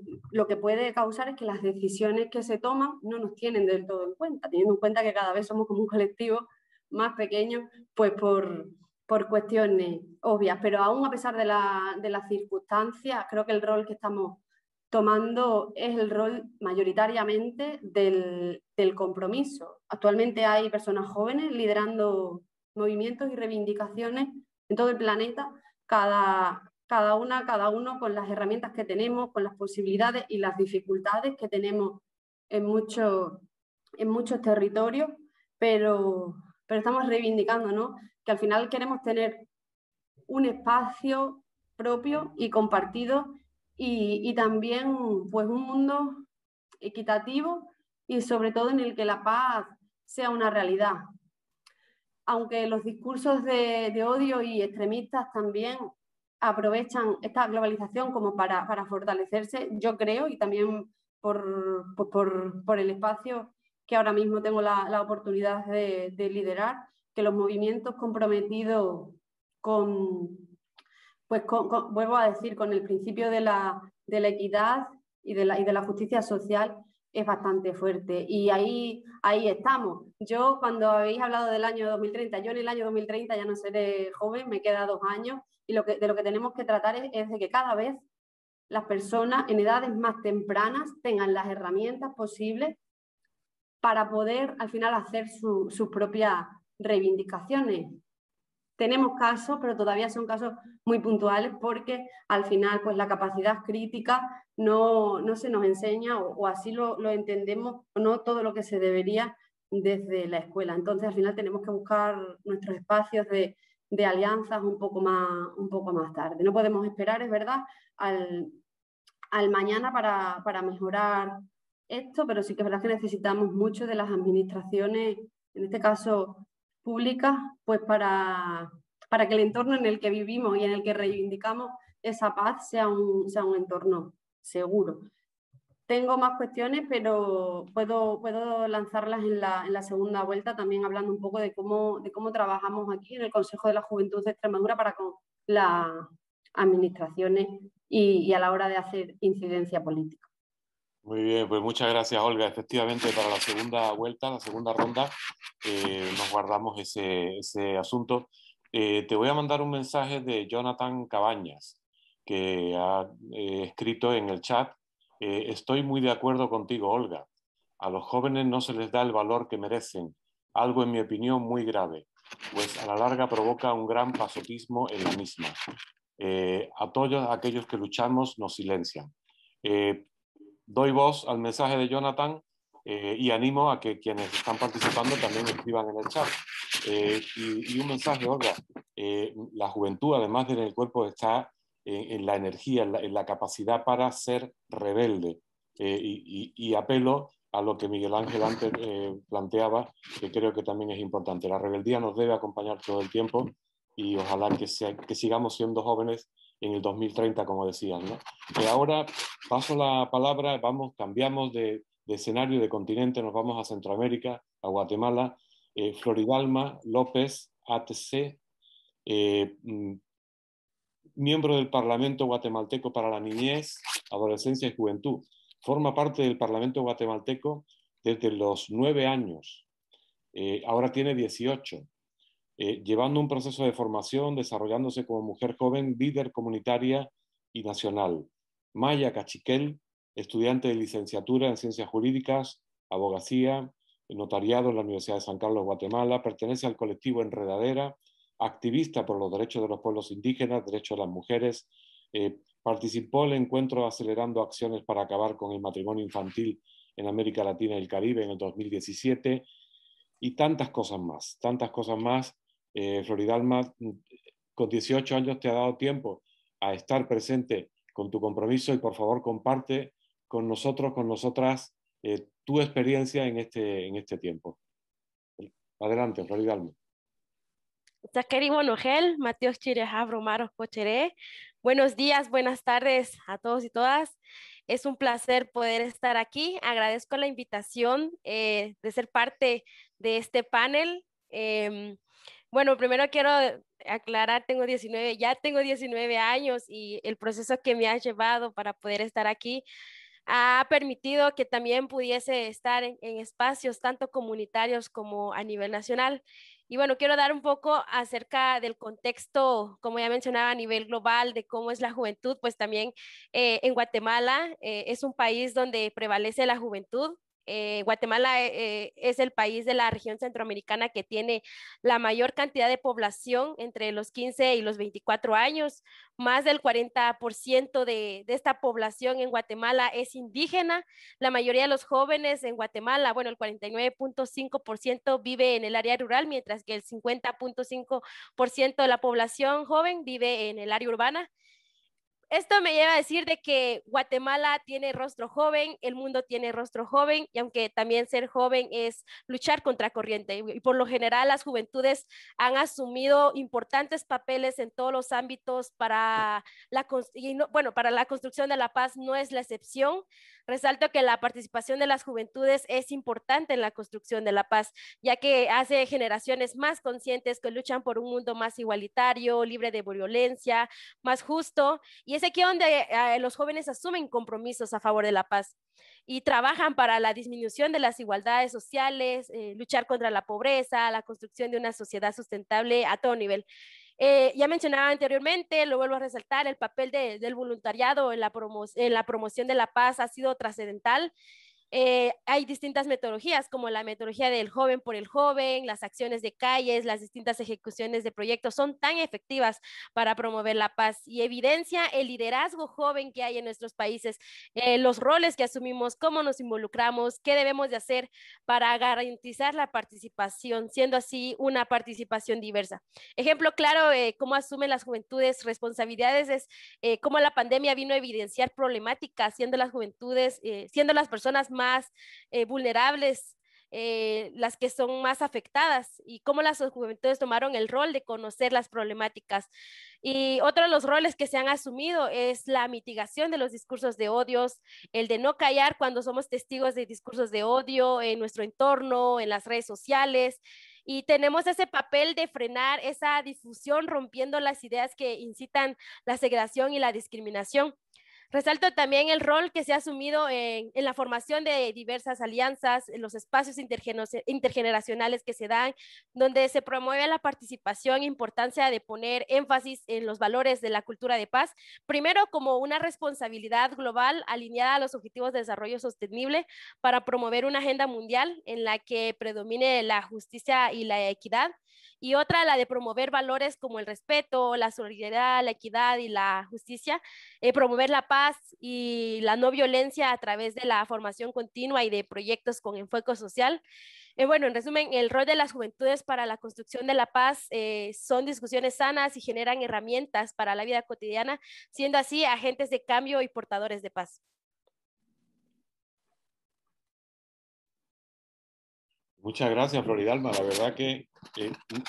puede causar es que las decisiones que se toman no nos tienen del todo en cuenta, teniendo en cuenta que cada vez somos como un colectivo más pequeño, pues por cuestiones obvias. Pero aún a pesar de las circunstancias, creo que el rol que estamos tomando es el rol mayoritariamente del compromiso. Actualmente hay personas jóvenes liderando movimientos y reivindicaciones en todo el planeta, cada uno con las herramientas que tenemos, con las posibilidades y las dificultades que tenemos en muchos territorios, pero estamos reivindicando, ¿no?, que al final queremos tener un espacio propio y compartido, y también pues un mundo equitativo y sobre todo en el que la paz sea una realidad. Aunque los discursos de odio y extremistas también aprovechan esta globalización como para fortalecerse, yo creo, y también por el espacio que ahora mismo tengo la oportunidad de liderar, que los movimientos comprometidos vuelvo a decir, con el principio de la equidad y de la justicia social es bastante fuerte. Y ahí estamos. Yo, cuando habéis hablado del año 2030, yo en el año 2030 ya no seré joven, me queda 2 años, y de lo que tenemos que tratar es de que cada vez las personas en edades más tempranas tengan las herramientas posibles para poder al final hacer sus propias reivindicaciones. Tenemos casos, pero todavía son casos muy puntuales porque al final pues la capacidad crítica no se nos enseña o así lo entendemos, o no todo lo que se debería desde la escuela. Entonces al final tenemos que buscar nuestros espacios de alianzas un poco más tarde. No podemos esperar, es verdad, al mañana para mejorar esto, pero sí que es verdad que necesitamos mucho de las administraciones, en este caso públicas, pues para que el entorno en el que vivimos y en el que reivindicamos esa paz sea un entorno seguro. Tengo más cuestiones, pero puedo lanzarlas en la segunda vuelta, también hablando un poco de cómo trabajamos aquí en el Consejo de la Juventud de Extremadura para con las administraciones y a la hora de hacer incidencia política. Muy bien, pues muchas gracias, Olga. Efectivamente, para la segunda vuelta, la segunda ronda, nos guardamos ese asunto. Te voy a mandar un mensaje de Jonathan Cabañas, que ha escrito en el chat. Estoy muy de acuerdo contigo, Olga. A los jóvenes no se les da el valor que merecen, algo en mi opinión muy grave, pues a la larga provoca un gran pasotismo en la misma. A todos aquellos que luchamos nos silencian. Doy voz al mensaje de Jonathan y animo a que quienes están participando también escriban en el chat. Y un mensaje, Olga. La juventud, además de en el cuerpo, está en la energía, en la capacidad para ser rebelde. Y apelo a lo que Miguel Ángel antes planteaba, que creo que también es importante. La rebeldía nos debe acompañar todo el tiempo y ojalá que sigamos siendo jóvenes en el 2030, como decían, ¿no? Ahora paso la palabra, cambiamos de escenario, de continente, nos vamos a Centroamérica, a Guatemala. Floridalma López, ATC, miembro del Parlamento guatemalteco para la niñez, adolescencia y juventud. Forma parte del Parlamento guatemalteco desde los 9 años. Ahora tiene 18. Llevando un proceso de formación, desarrollándose como mujer joven, líder comunitaria y nacional. Maya Cachiquel, estudiante de licenciatura en Ciencias Jurídicas, Abogacía, notariado en la Universidad de San Carlos, Guatemala, pertenece al colectivo Enredadera, activista por los derechos de los pueblos indígenas, derechos de las mujeres, participó en el encuentro Acelerando Acciones para Acabar con el Matrimonio Infantil en América Latina y el Caribe en el 2017, y tantas cosas más, tantas cosas más. Floridalma, con 18 años te ha dado tiempo a estar presente con tu compromiso y por favor comparte con nosotros, con nosotras, tu experiencia en este tiempo. Adelante, Floridalma. Zaquerimo Nogel, Mateos Chirejabro Maros Cocheré. Buenos días, buenas tardes a todos y todas. Es un placer poder estar aquí. Agradezco la invitación de ser parte de este panel. Bueno, primero quiero aclarar, ya tengo 19 años y el proceso que me ha llevado para poder estar aquí ha permitido que también pudiese estar en espacios tanto comunitarios como a nivel nacional. Y bueno, quiero dar un poco acerca del contexto, como ya mencionaba, a nivel global, de cómo es la juventud, pues también en Guatemala es un país donde prevalece la juventud. Guatemala es el país de la región centroamericana que tiene la mayor cantidad de población entre los 15 y los 24 años. Más del 40% de esta población en Guatemala es indígena. La mayoría de los jóvenes en Guatemala, bueno, el 49.5% vive en el área rural, mientras que el 50.5% de la población joven vive en el área urbana. Esto me lleva a decir de que Guatemala tiene rostro joven, el mundo tiene rostro joven, y aunque también ser joven es luchar contra corriente. Y por lo general las juventudes han asumido importantes papeles en todos los ámbitos para para la construcción de la paz no es la excepción. Resalto que la participación de las juventudes es importante en la construcción de la paz, ya que hace generaciones más conscientes que luchan por un mundo más igualitario, libre de violencia, más justo, y es aquí donde los jóvenes asumen compromisos a favor de la paz y trabajan para la disminución de las desigualdades sociales, luchar contra la pobreza, la construcción de una sociedad sustentable a todo nivel. Ya mencionaba anteriormente, lo vuelvo a resaltar, el papel del voluntariado en la promoción de la paz ha sido trascendental. Hay distintas metodologías, como la metodología del joven por el joven, las acciones de calles, las distintas ejecuciones de proyectos son tan efectivas para promover la paz y evidencia el liderazgo joven que hay en nuestros países, los roles que asumimos, cómo nos involucramos, qué debemos de hacer para garantizar la participación, siendo así una participación diversa. Ejemplo claro, cómo asumen las juventudes responsabilidades es cómo la pandemia vino a evidenciar problemáticas, siendo las juventudes, siendo las personas más vulnerables, las que son más afectadas, y cómo las juventudes tomaron el rol de conocer las problemáticas. Y otro de los roles que se han asumido es la mitigación de los discursos de odios, el de no callar cuando somos testigos de discursos de odio en nuestro entorno, en las redes sociales, y tenemos ese papel de frenar esa difusión rompiendo las ideas que incitan la segregación y la discriminación. Resalto también el rol que se ha asumido en la formación de diversas alianzas, en los espacios intergeneracionales que se dan, donde se promueve la participación e importancia de poner énfasis en los valores de la cultura de paz, primero como una responsabilidad global alineada a los objetivos de desarrollo sostenible para promover una agenda mundial en la que predomine la justicia y la equidad, y otra la de promover valores como el respeto, la solidaridad, la equidad y la justicia, promover la paz y la no violencia a través de la formación continua y de proyectos con enfoque social. Bueno, en resumen, el rol de las juventudes para la construcción de la paz son discusiones sanas y generan herramientas para la vida cotidiana, siendo así agentes de cambio y portadores de paz. Muchas gracias, Floridalma. La verdad que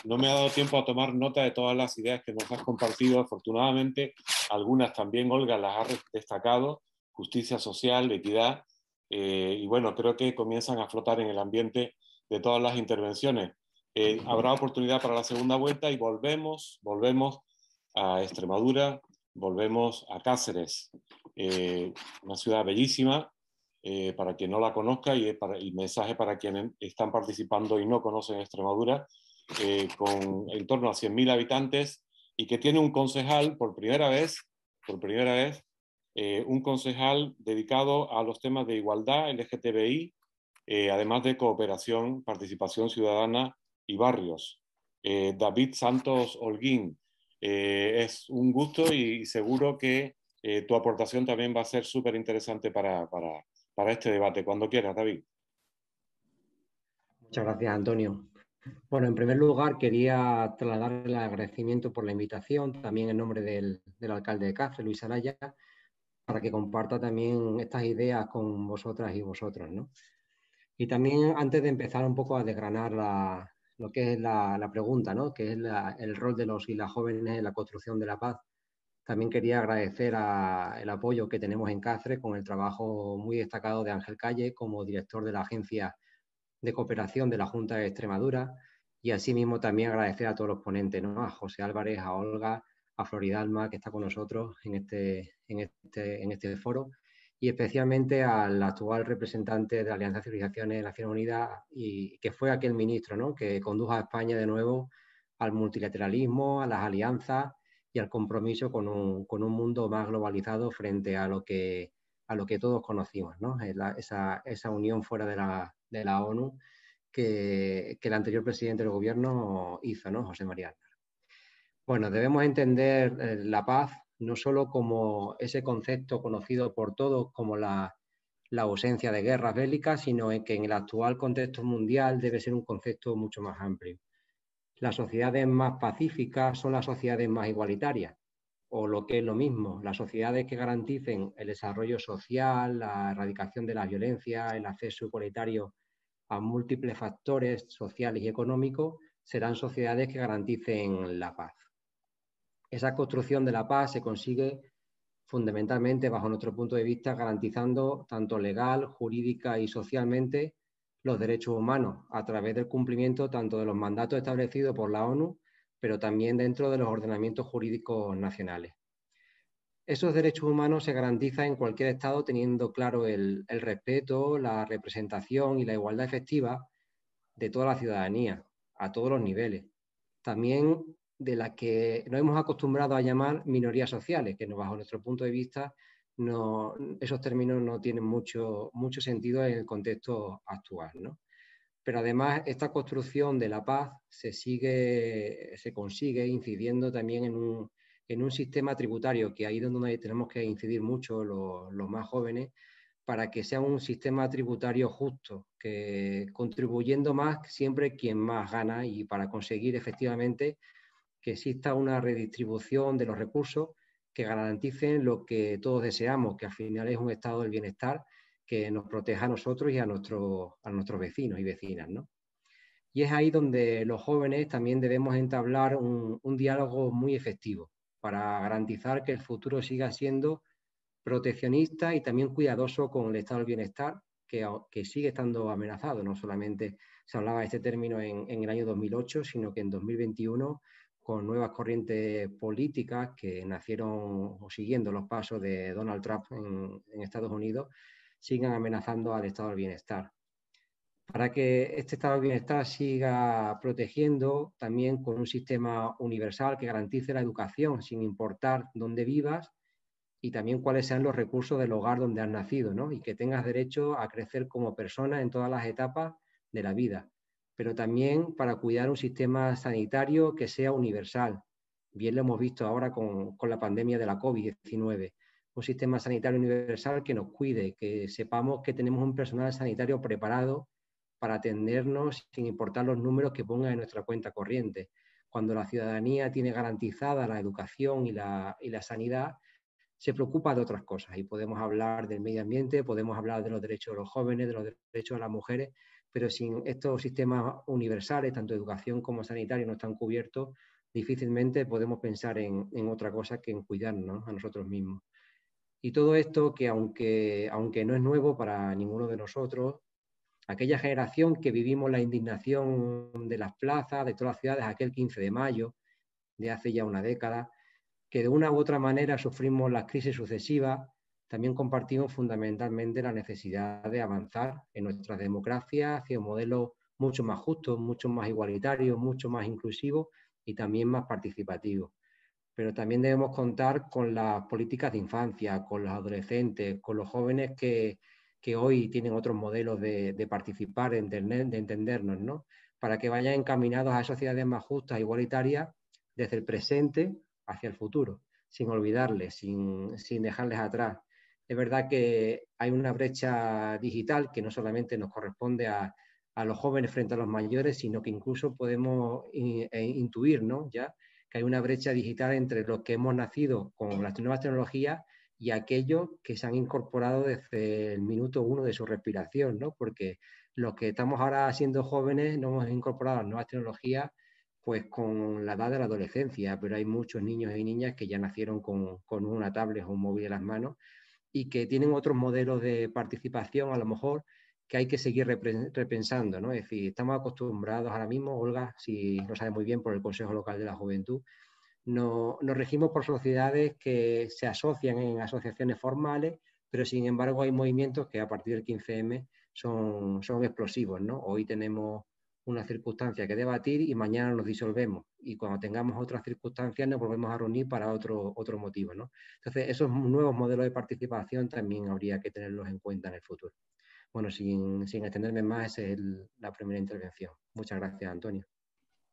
no me ha dado tiempo a tomar nota de todas las ideas que nos has compartido. Afortunadamente, algunas también Olga las ha destacado: justicia social, equidad, y bueno, creo que comienzan a flotar en el ambiente de todas las intervenciones. Habrá oportunidad para la segunda vuelta y volvemos a Extremadura, volvemos a Cáceres, una ciudad bellísima. Para quien no la conozca, y mensaje para quienes están participando y no conocen Extremadura, con en torno a 100.000 habitantes, y que tiene un concejal por primera vez, un concejal dedicado a los temas de igualdad, LGTBI, además de cooperación, participación ciudadana y barrios. David Santos Holguín, es un gusto y seguro que tu aportación también va a ser súper interesante para este debate. Cuando quieras, David. Muchas gracias, Antonio. Bueno, en primer lugar quería trasladar el agradecimiento por la invitación, también en nombre del alcalde de Cáceres, Luis Araya, para que comparta también estas ideas con vosotras y vosotros, ¿no? Y también, antes de empezar un poco a desgranar lo que es la pregunta, ¿no?, que es el rol de los y las jóvenes en la construcción de la paz, también quería agradecer el apoyo que tenemos en Cáceres con el trabajo muy destacado de Ángel Calle como director de la Agencia de Cooperación de la Junta de Extremadura, y asimismo también agradecer a todos los ponentes, ¿no?, a José Álvarez, a Olga, a Floridalma, que está con nosotros en este foro, y especialmente al actual representante de la Alianza de Civilizaciones de Naciones Unidas, y que fue aquel ministro, ¿no?, que condujo a España de nuevo al multilateralismo, a las alianzas y al compromiso con un mundo más globalizado frente a lo que todos conocimos, ¿no?, esa unión fuera de la ONU que el anterior presidente del gobierno hizo, ¿no?, José María Aznar. Bueno, debemos entender la paz no solo como ese concepto conocido por todos como la ausencia de guerras bélicas, sino que en el actual contexto mundial debe ser un concepto mucho más amplio. Las sociedades más pacíficas son las sociedades más igualitarias, o lo que es lo mismo, las sociedades que garanticen el desarrollo social, la erradicación de la violencia, el acceso igualitario a múltiples factores sociales y económicos, serán sociedades que garanticen la paz. Esa construcción de la paz se consigue fundamentalmente, bajo nuestro punto de vista, garantizando tanto legal, jurídica y socialmente los derechos humanos a través del cumplimiento tanto de los mandatos establecidos por la ONU, pero también dentro de los ordenamientos jurídicos nacionales. Esos derechos humanos se garantizan en cualquier Estado teniendo claro el respeto, la representación y la igualdad efectiva de toda la ciudadanía, a todos los niveles. También de la que nos hemos acostumbrado a llamar minorías sociales, que bajo nuestro punto de vista esos términos no tienen mucho sentido en el contexto actual, ¿no? Pero además esta construcción de la paz se consigue incidiendo también en un sistema tributario, que ahí es donde tenemos que incidir mucho los más jóvenes, para que sea un sistema tributario justo, que contribuyendo más siempre quien más gana, y para conseguir efectivamente que exista una redistribución de los recursos que garanticen lo que todos deseamos, que al final es un estado del bienestar que nos proteja a nosotros y a nuestros vecinos y vecinas, ¿no? Y es ahí donde los jóvenes también debemos entablar un diálogo muy efectivo para garantizar que el futuro siga siendo proteccionista y también cuidadoso con el estado del bienestar, que sigue estando amenazado. No solamente se hablaba de este término en el año 2008, sino que en 2021, con nuevas corrientes políticas que nacieron o siguiendo los pasos de Donald Trump en Estados Unidos, sigan amenazando al estado del bienestar. Para que este estado de bienestar siga protegiendo, también con un sistema universal que garantice la educación sin importar dónde vivas y también cuáles sean los recursos del hogar donde has nacido, ¿no? Y que tengas derecho a crecer como persona en todas las etapas de la vida. Pero también para cuidar un sistema sanitario que sea universal. Bien lo hemos visto ahora con la pandemia de la COVID-19. Un sistema sanitario universal que nos cuide, que sepamos que tenemos un personal sanitario preparado para atendernos sin importar los números que pongan en nuestra cuenta corriente. Cuando la ciudadanía tiene garantizada la educación y la sanidad, se preocupa de otras cosas, y podemos hablar del medio ambiente, podemos hablar de los derechos de los jóvenes, de los derechos de las mujeres, pero sin estos sistemas universales, tanto educación como sanitario, no están cubiertos, difícilmente podemos pensar en otra cosa que en cuidarnos, ¿no?, a nosotros mismos. Y todo esto que aunque no es nuevo para ninguno de nosotros, aquella generación que vivimos la indignación de las plazas, de todas las ciudades, aquel 15 de mayo, de hace ya una década, que de una u otra manera sufrimos las crisis sucesivas, también compartimos fundamentalmente la necesidad de avanzar en nuestra democracia hacia un modelo mucho más justo, mucho más igualitario, mucho más inclusivo y también más participativo. Pero también debemos contar con las políticas de infancia, con los adolescentes, con los jóvenes que hoy tienen otros modelos de participar, de entendernos, ¿no?, para que vayan encaminados a sociedades más justas e igualitarias desde el presente hacia el futuro, sin olvidarles, sin dejarles atrás. Es verdad que hay una brecha digital que no solamente nos corresponde a los jóvenes frente a los mayores, sino que incluso podemos intuir, ¿no?, ya que hay una brecha digital entre los que hemos nacido con las nuevas tecnologías y aquellos que se han incorporado desde el minuto 1 de su respiración, ¿no?, porque los que estamos ahora siendo jóvenes no hemos incorporado las nuevas tecnologías pues con la edad de la adolescencia, pero hay muchos niños y niñas que ya nacieron con una tablet o un móvil en las manos y que tienen otros modelos de participación, a lo mejor, que hay que seguir repensando, ¿no? Es decir, estamos acostumbrados ahora mismo, Olga, si lo sabe muy bien, por el Consejo Local de la Juventud, nos regimos por sociedades que se asocian en asociaciones formales, pero sin embargo hay movimientos que a partir del 15M son explosivos, ¿no? Hoy tenemos una circunstancia que debatir y mañana nos disolvemos, y cuando tengamos otras circunstancias nos volvemos a reunir para otro motivo, ¿no? Entonces esos nuevos modelos de participación también habría que tenerlos en cuenta en el futuro. Bueno, sin extenderme más, esa es la primera intervención. Muchas gracias, Antonio.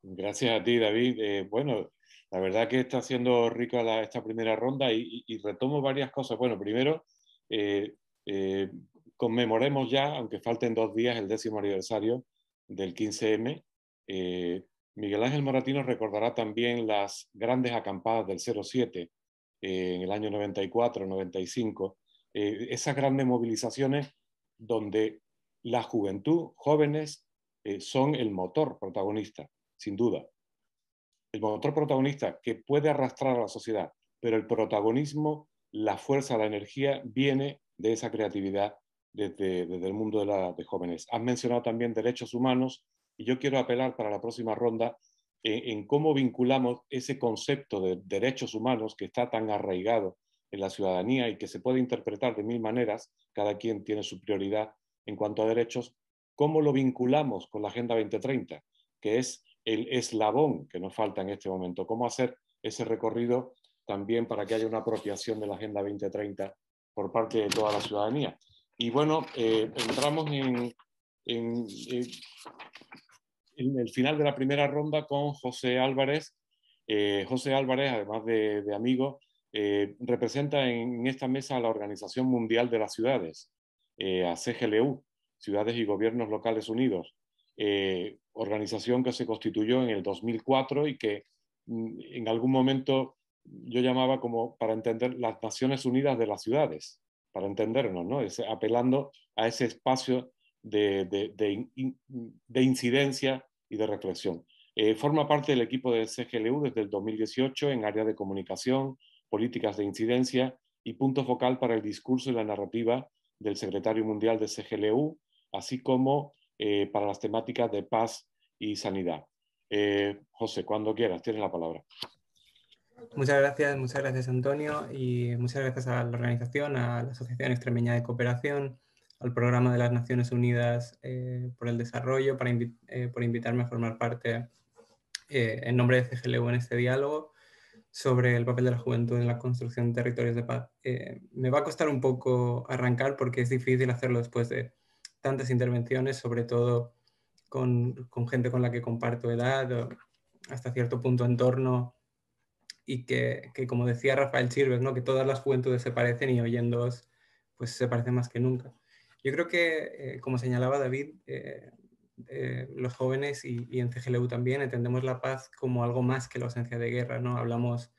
Gracias a ti, David. Bueno, la verdad que está siendo rica esta primera ronda y retomo varias cosas. Bueno, primero, conmemoremos ya, aunque falten 2 días, el 10º aniversario del 15M. Miguel Ángel Moratino recordará también las grandes acampadas del 07 en el año 94, 95, esas grandes movilizaciones donde la juventud, jóvenes, son el motor protagonista, sin duda. El motor protagonista que puede arrastrar a la sociedad, pero el protagonismo, la fuerza, la energía viene de esa creatividad desde el mundo de jóvenes. Has mencionado también derechos humanos y yo quiero apelar para la próxima ronda en cómo vinculamos ese concepto de derechos humanos que está tan arraigado en la ciudadanía y que se puede interpretar de 1000 maneras, cada quien tiene su prioridad en cuanto a derechos, cómo lo vinculamos con la Agenda 2030, que es el eslabón que nos falta en este momento, cómo hacer ese recorrido también para que haya una apropiación de la Agenda 2030 por parte de toda la ciudadanía. Y bueno, entramos en el final de la primera ronda con José Álvarez. José Álvarez, además de amigo, representa en esta mesa a la Organización Mundial de las Ciudades, a CGLU, Ciudades y Gobiernos Locales Unidos, organización que se constituyó en el 2004 y que en algún momento yo llamaba como, para entender, las Naciones Unidas de las Ciudades, para entendernos, ¿no? Apelando a ese espacio de incidencia y de reflexión. Forma parte del equipo de CGLU desde el 2018 en área de comunicación, políticas de incidencia y punto focal para el discurso y la narrativa del secretario mundial de CGLU, así como para las temáticas de paz y sanidad. José, cuando quieras, tienes la palabra. Muchas gracias Antonio, y muchas gracias a la organización, a la Asociación Extremeña de Cooperación, al Programa de las Naciones Unidas por el Desarrollo, por invitarme a formar parte en nombre de CGLU en este diálogo sobre el papel de la juventud en la construcción de territorios de paz. Me va a costar un poco arrancar porque es difícil hacerlo después de tantas intervenciones, sobre todo con gente con la que comparto edad, o hasta cierto punto entorno, y que como decía Rafael Chirves, ¿no? Que todas las juventudes se parecen y oyéndoos pues se parecen más que nunca. Yo creo que, como señalaba David, los jóvenes y en CGLU también entendemos la paz como algo más que la ausencia de guerra, ¿no? Hablamos,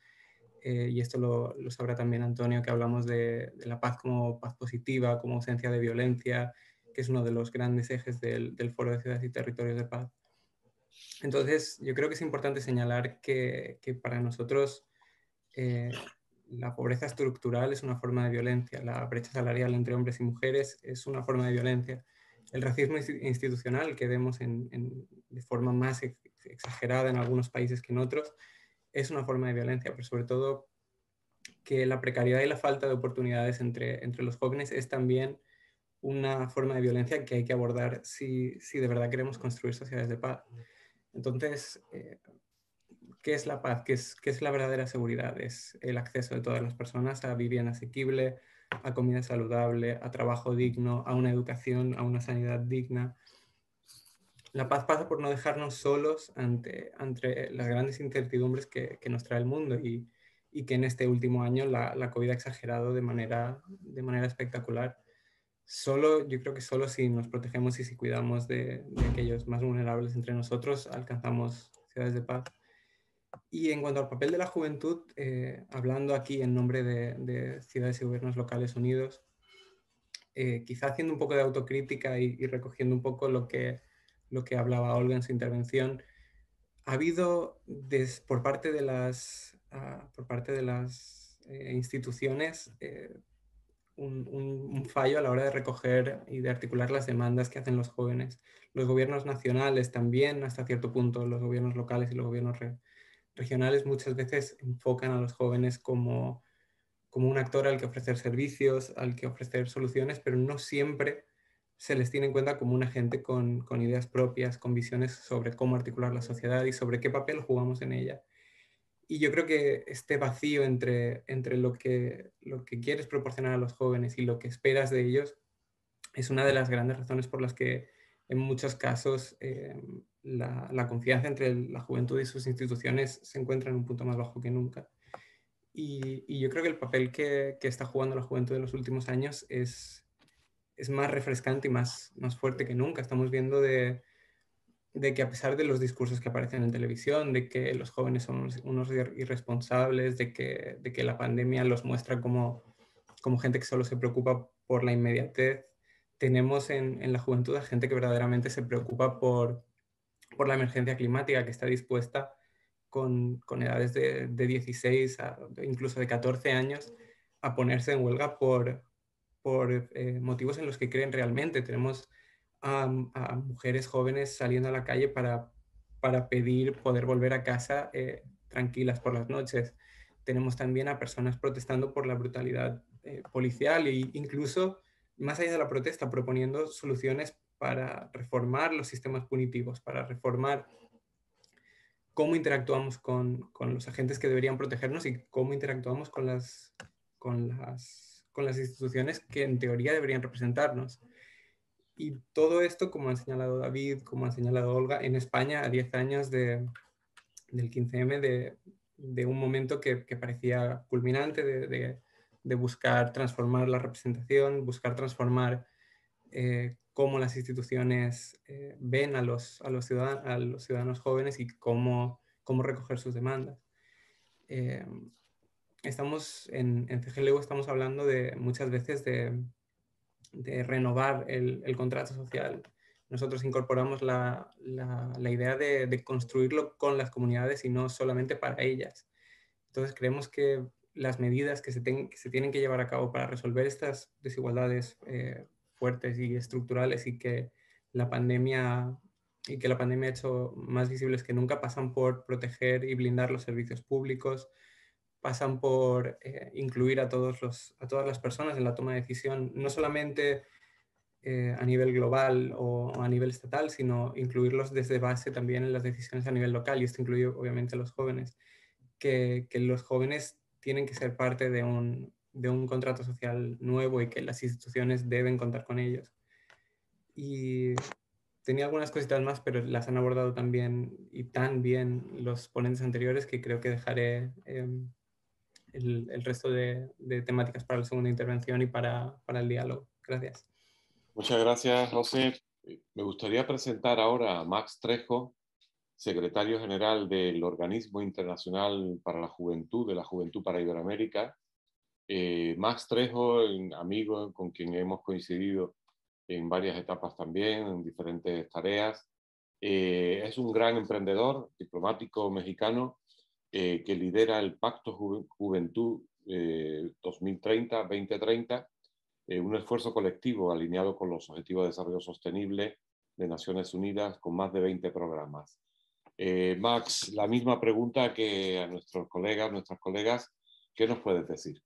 y esto lo sabrá también Antonio, que hablamos de la paz como paz positiva, como ausencia de violencia, que es uno de los grandes ejes del Foro de Ciudades y Territorios de Paz. Entonces, yo creo que es importante señalar que para nosotros la pobreza estructural es una forma de violencia, la brecha salarial entre hombres y mujeres es una forma de violencia, el racismo institucional que vemos de forma más exagerada en algunos países que en otros es una forma de violencia, pero sobre todo que la precariedad y la falta de oportunidades entre los jóvenes es también una forma de violencia que hay que abordar si de verdad queremos construir sociedades de paz. Entonces, ¿qué es la paz? ¿Qué es la verdadera seguridad? Es el acceso de todas las personas a vivienda asequible, a comida saludable, a trabajo digno, a una educación, a una sanidad digna. La paz pasa por no dejarnos solos ante las grandes incertidumbres que nos trae el mundo y que en este último año la COVID ha exagerado de manera espectacular. Yo creo que solo si nos protegemos y si cuidamos de aquellos más vulnerables entre nosotros, alcanzamos ciudades de paz. Y en cuanto al papel de la juventud, hablando aquí en nombre de Ciudades y Gobiernos Locales Unidos, quizá haciendo un poco de autocrítica y recogiendo un poco lo que hablaba Olga en su intervención, ha habido por parte de las instituciones un fallo a la hora de recoger y de articular las demandas que hacen los jóvenes. Los gobiernos nacionales también, hasta cierto punto, los gobiernos locales y los gobiernos regionales muchas veces enfocan a los jóvenes como un actor al que ofrecer servicios, al que ofrecer soluciones, pero no siempre se les tiene en cuenta como un agente con ideas propias, con visiones sobre cómo articular la sociedad y sobre qué papel jugamos en ella. Y yo creo que este vacío entre lo que quieres proporcionar a los jóvenes y lo que esperas de ellos es una de las grandes razones por las que en muchos casos la confianza entre la juventud y sus instituciones se encuentra en un punto más bajo que nunca. Y yo creo que el papel que está jugando la juventud en los últimos años es más refrescante y más fuerte que nunca. Estamos viendo de que a pesar de los discursos que aparecen en televisión, de que los jóvenes son unos irresponsables, de que la pandemia los muestra como gente que solo se preocupa por la inmediatez, tenemos en la juventud a gente que verdaderamente se preocupa por la emergencia climática, que está dispuesta con edades de 16 a incluso de 14 años a ponerse en huelga por motivos en los que creen realmente. Tenemos a mujeres jóvenes saliendo a la calle para pedir poder volver a casa tranquilas por las noches. Tenemos también a personas protestando por la brutalidad policial e incluso, más allá de la protesta, proponiendo soluciones para reformar los sistemas punitivos, para reformar cómo interactuamos con los agentes que deberían protegernos y cómo interactuamos con las instituciones que en teoría deberían representarnos. Y todo esto, como ha señalado David, como ha señalado Olga, en España a 10 años del 15M, de un momento que parecía culminante, de buscar transformar la representación, buscar transformar cómo las instituciones ven a los ciudadanos jóvenes y cómo recoger sus demandas. Estamos en CGLU estamos hablando muchas veces de renovar el contrato social. Nosotros incorporamos la idea de construirlo con las comunidades y no solamente para ellas. Entonces creemos que las medidas que se tienen que llevar a cabo para resolver estas desigualdades fuertes y estructurales y que la pandemia ha hecho más visibles que nunca pasan por proteger y blindar los servicios públicos, pasan por incluir a todas las personas en la toma de decisión, no solamente a nivel global o a nivel estatal, sino incluirlos desde base también en las decisiones a nivel local, y esto incluye obviamente a los jóvenes, que los jóvenes tienen que ser parte de un contrato social nuevo y que las instituciones deben contar con ellos. Y tenía algunas cositas más, pero las han abordado también y tan bien los ponentes anteriores que creo que dejaré el resto de temáticas para la segunda intervención y para el diálogo. Gracias. Muchas gracias, José. Me gustaría presentar ahora a Max Trejo, secretario general del Organismo Internacional para la Juventud, de la Juventud para Iberoamérica. Max Trejo, amigo con quien hemos coincidido en varias etapas también, en diferentes tareas. Es un gran emprendedor, diplomático mexicano, que lidera el Pacto Juventud 2030, un esfuerzo colectivo alineado con los Objetivos de Desarrollo Sostenible de Naciones Unidas, con más de 20 programas. Max, la misma pregunta que a nuestras colegas, ¿qué nos puedes decir?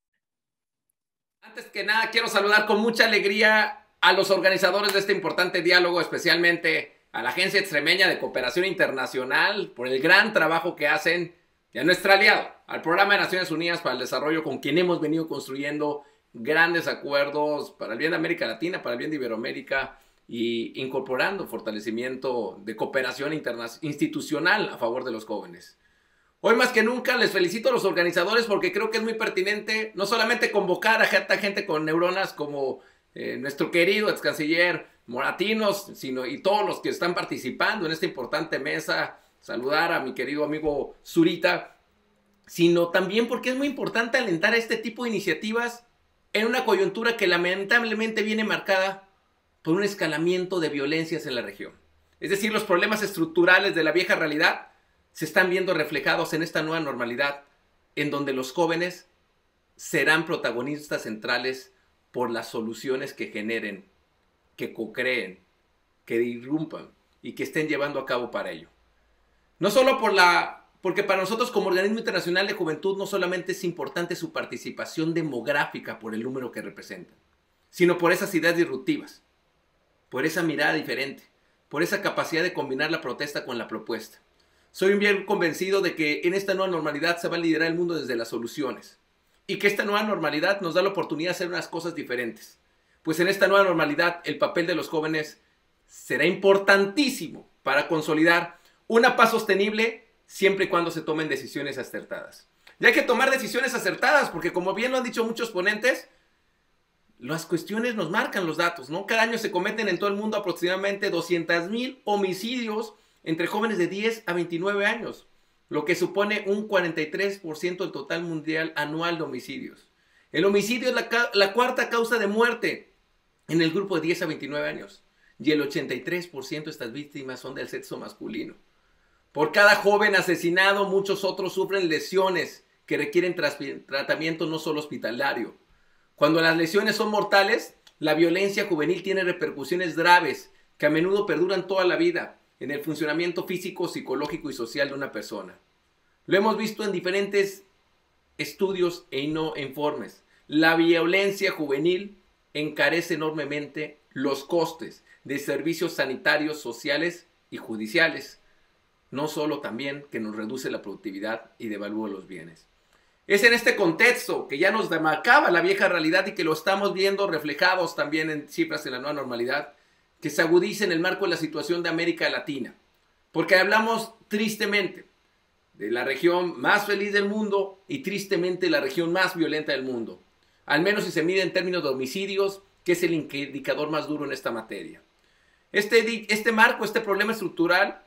Antes que nada, quiero saludar con mucha alegría a los organizadores de este importante diálogo, especialmente a la Agencia Extremeña de Cooperación Internacional, por el gran trabajo que hacen, y a nuestro aliado, al Programa de Naciones Unidas para el Desarrollo, con quien hemos venido construyendo grandes acuerdos para el bien de América Latina, para el bien de Iberoamérica, y incorporando fortalecimiento de cooperación institucional a favor de los jóvenes. Hoy más que nunca les felicito a los organizadores porque creo que es muy pertinente no solamente convocar a gente con neuronas como nuestro querido ex canciller Moratinos, sino y todos los que están participando en esta importante mesa, saludar a mi querido amigo Zurita, sino también porque es muy importante alentar este tipo de iniciativas en una coyuntura que lamentablemente viene marcada por un escalamiento de violencias en la región. Es decir, los problemas estructurales de la vieja realidad se están viendo reflejados en esta nueva normalidad, en donde los jóvenes serán protagonistas centrales por las soluciones que generen, que co-creen, que irrumpan y que estén llevando a cabo para ello. No solo porque para nosotros como Organismo Internacional de Juventud no solamente es importante su participación demográfica por el número que representan, sino por esas ideas disruptivas, por esa mirada diferente, por esa capacidad de combinar la protesta con la propuesta. Soy bien convencido de que en esta nueva normalidad se va a liderar el mundo desde las soluciones y que esta nueva normalidad nos da la oportunidad de hacer unas cosas diferentes. Pues en esta nueva normalidad el papel de los jóvenes será importantísimo para consolidar una paz sostenible siempre y cuando se tomen decisiones acertadas. Y hay que tomar decisiones acertadas porque, como bien lo han dicho muchos ponentes, las cuestiones nos marcan los datos, ¿no? Cada año se cometen en todo el mundo aproximadamente 200,000 homicidios entre jóvenes de 10 a 29 años, lo que supone un 43% del total mundial anual de homicidios. El homicidio es la cuarta causa de muerte en el grupo de 10 a 29 años y el 83% de estas víctimas son del sexo masculino. Por cada joven asesinado, muchos otros sufren lesiones que requieren tratamiento no solo hospitalario. Cuando las lesiones son mortales, la violencia juvenil tiene repercusiones graves que a menudo perduran toda la vida en el funcionamiento físico, psicológico y social de una persona. Lo hemos visto en diferentes estudios e no informes. La violencia juvenil encarece enormemente los costes de servicios sanitarios, sociales y judiciales. no solo también que nos reduce la productividad y devalúa los bienes. Es en este contexto que ya nos demarcaba la vieja realidad y que lo estamos viendo reflejados también en cifras en la nueva normalidad, que se agudiza en el marco de la situación de América Latina. Porque hablamos tristemente de la región más feliz del mundo y tristemente la región más violenta del mundo. Al menos si se mide en términos de homicidios, que es el indicador más duro en esta materia. Este marco, este problema estructural,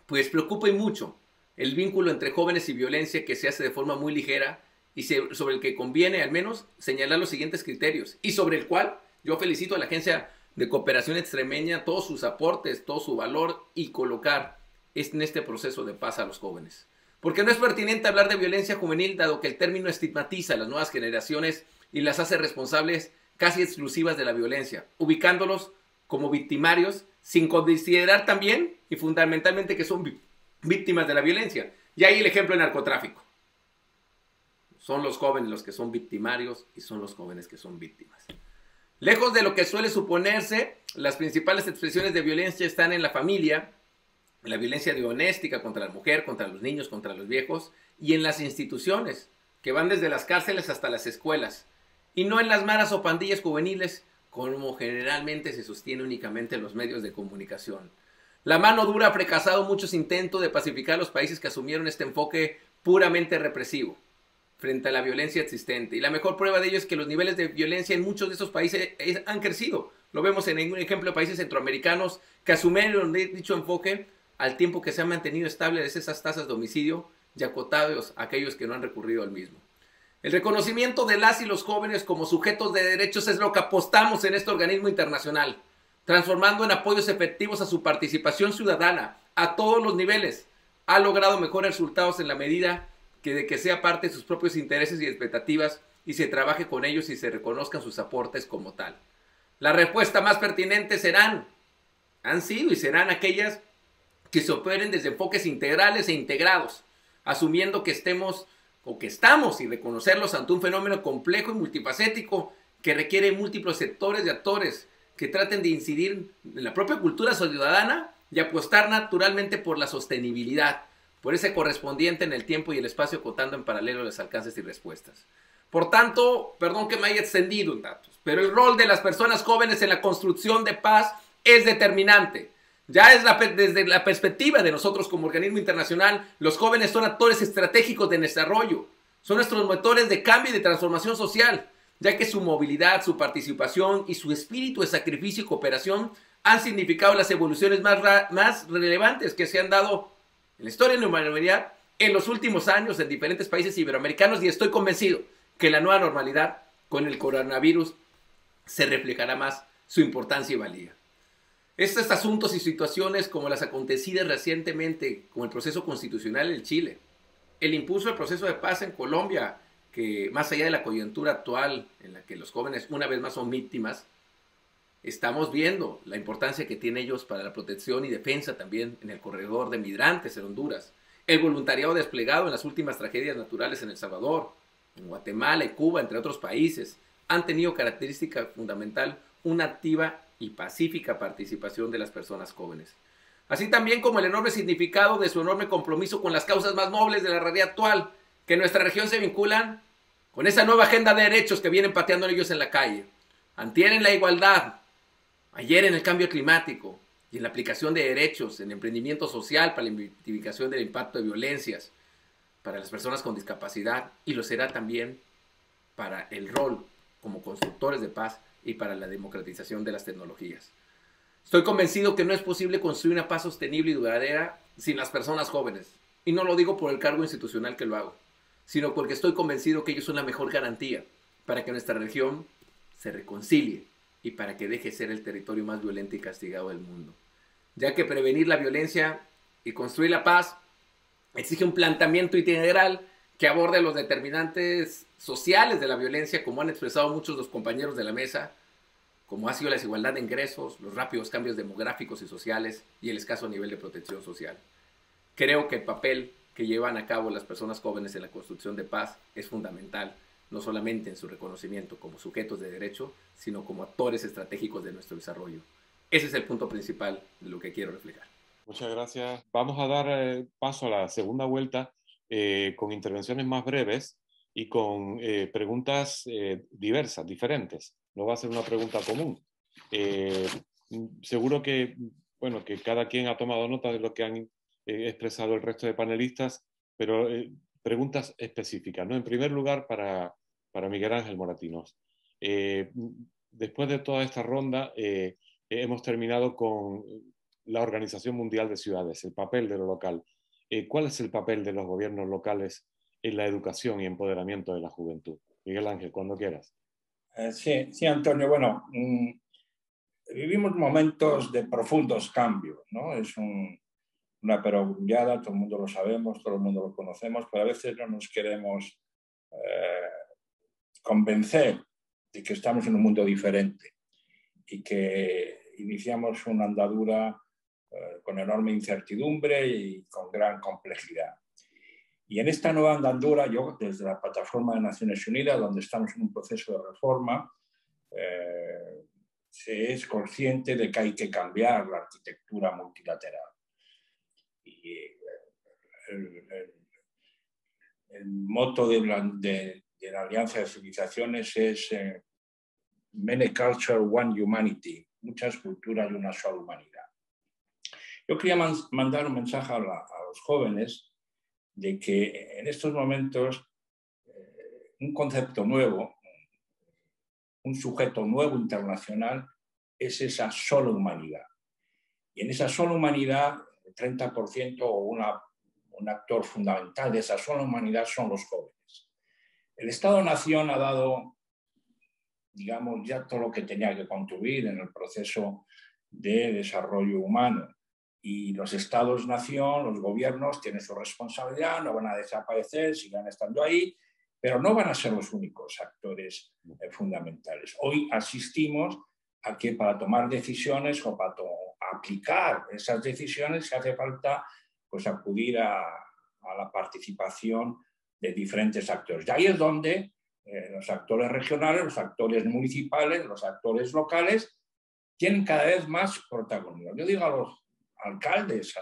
pues preocupa y mucho el vínculo entre jóvenes y violencia, que se hace de forma muy ligera y sobre el que conviene al menos señalar los siguientes criterios, y sobre el cual yo felicito a la Agencia de Cooperación Extremeña todos sus aportes, todo su valor, y colocar en este proceso de paz a los jóvenes. Porque no es pertinente hablar de violencia juvenil, dado que el término estigmatiza a las nuevas generaciones y las hace responsables casi exclusivas de la violencia, ubicándolos como victimarios, sin considerar también y fundamentalmente que son víctimas de la violencia. Y ahí el ejemplo del narcotráfico. Son los jóvenes los que son victimarios y son los jóvenes que son víctimas. Lejos de lo que suele suponerse, las principales expresiones de violencia están en la familia, en la violencia doméstica contra la mujer, contra los niños, contra los viejos, y en las instituciones, que van desde las cárceles hasta las escuelas, y no en las maras o pandillas juveniles, como generalmente se sostiene únicamente en los medios de comunicación. La mano dura ha fracasado muchos intentos de pacificar los países que asumieron este enfoque puramente represivo frente a la violencia existente. Y la mejor prueba de ello es que los niveles de violencia en muchos de esos países han crecido. Lo vemos en un ejemplo de países centroamericanos que asumieron dicho enfoque al tiempo que se han mantenido estables esas tasas de homicidio y acotados a aquellos que no han recurrido al mismo. El reconocimiento de las y los jóvenes como sujetos de derechos es lo que apostamos en este organismo internacional, transformando en apoyos efectivos a su participación ciudadana a todos los niveles. Ha logrado mejores resultados en la medida de que sea parte de sus propios intereses y expectativas y se trabaje con ellos y se reconozcan sus aportes como tal. La respuesta más pertinente han sido y serán aquellas que se operen desde enfoques integrales e integrados, asumiendo que estamos y reconocerlos ante un fenómeno complejo y multifacético que requiere múltiples sectores y actores que traten de incidir en la propia cultura ciudadana y apostar naturalmente por la sostenibilidad, por ese correspondiente en el tiempo y el espacio, acotando en paralelo los alcances y respuestas. Por tanto, perdón que me haya extendido en datos, pero el rol de las personas jóvenes en la construcción de paz es determinante. Ya es desde la perspectiva de nosotros como organismo internacional, los jóvenes son actores estratégicos de desarrollo, son nuestros motores de cambio y de transformación social, ya que su movilidad, su participación y su espíritu de sacrificio y cooperación han significado las evoluciones más relevantes que se han dado en la historia de la humanidad en los últimos años en diferentes países iberoamericanos, y estoy convencido que la nueva normalidad con el coronavirus se reflejará más su importancia y valía. Estos asuntos y situaciones como las acontecidas recientemente con el proceso constitucional en Chile, el impulso del proceso de paz en Colombia, que más allá de la coyuntura actual en la que los jóvenes una vez más son víctimas, estamos viendo la importancia que tienen ellos para la protección y defensa también en el corredor de migrantes en Honduras, el voluntariado desplegado en las últimas tragedias naturales en El Salvador, en Guatemala y Cuba, entre otros países, han tenido característica fundamental una activa y pacífica participación de las personas jóvenes. Así también como el enorme significado de su enorme compromiso con las causas más nobles de la realidad actual, que en nuestra región se vinculan con esa nueva agenda de derechos que vienen pateando ellos en la calle. Antier en la igualdad, ayer en el cambio climático y en la aplicación de derechos, en emprendimiento social para la mitigación del impacto de violencias para las personas con discapacidad, y lo será también para el rol como constructores de paz y para la democratización de las tecnologías. Estoy convencido que no es posible construir una paz sostenible y duradera sin las personas jóvenes. Y no lo digo por el cargo institucional que lo hago, sino porque estoy convencido que ellos son la mejor garantía para que nuestra región se reconcilie y para que deje de ser el territorio más violento y castigado del mundo. Ya que prevenir la violencia y construir la paz exige un planteamiento integral que aborde los determinantes sociales de la violencia, como han expresado muchos de los compañeros de la mesa, como ha sido la desigualdad de ingresos, los rápidos cambios demográficos y sociales y el escaso nivel de protección social. Creo que el papel que llevan a cabo las personas jóvenes en la construcción de paz es fundamental, no solamente en su reconocimiento como sujetos de derecho, sino como actores estratégicos de nuestro desarrollo. Ese es el punto principal de lo que quiero reflejar. Muchas gracias. Vamos a dar paso a la segunda vuelta con intervenciones más breves y con preguntas diversas, diferentes. No va a ser una pregunta común. Seguro que, bueno, que cada quien ha tomado nota de lo que han expresado el resto de panelistas, pero preguntas específicas, ¿no? En primer lugar, para Miguel Ángel Moratinos. Después de toda esta ronda, hemos terminado con la Organización Mundial de Ciudades, el papel de lo local. ¿Cuál es el papel de los gobiernos locales en la educación y empoderamiento de la juventud? Miguel Ángel, cuando quieras. Sí, Antonio. Bueno, vivimos momentos de profundos cambios, ¿no? Es una perogrullada, todo el mundo lo sabemos, todo el mundo lo conocemos, pero a veces no nos queremos convencer de que estamos en un mundo diferente y que iniciamos una andadura con enorme incertidumbre y con gran complejidad. Y en esta nueva andadura, yo desde la Plataforma de Naciones Unidas, donde estamos en un proceso de reforma, se es consciente de que hay que cambiar la arquitectura multilateral. Y el moto de la Alianza de Civilizaciones es Many Cultures, One Humanity, muchas culturas y una sola humanidad. Yo quería mandar un mensaje a los jóvenes de que en estos momentos un concepto nuevo, un sujeto nuevo internacional es esa sola humanidad. Y en esa sola humanidad, el 30% o un actor fundamental de esa sola humanidad son los jóvenes. El Estado-Nación ha dado, digamos, ya todo lo que tenía que contribuir en el proceso de desarrollo humano. Y los Estados-Nación, los gobiernos tienen su responsabilidad, no van a desaparecer, sigan estando ahí, pero no van a ser los únicos actores fundamentales. Hoy asistimos a que para tomar decisiones o para aplicar esas decisiones se hace falta pues, acudir a la participación de diferentes actores. Y ahí es donde los actores regionales, los actores municipales, los actores locales tienen cada vez más protagonismo. Yo digo a los alcaldes,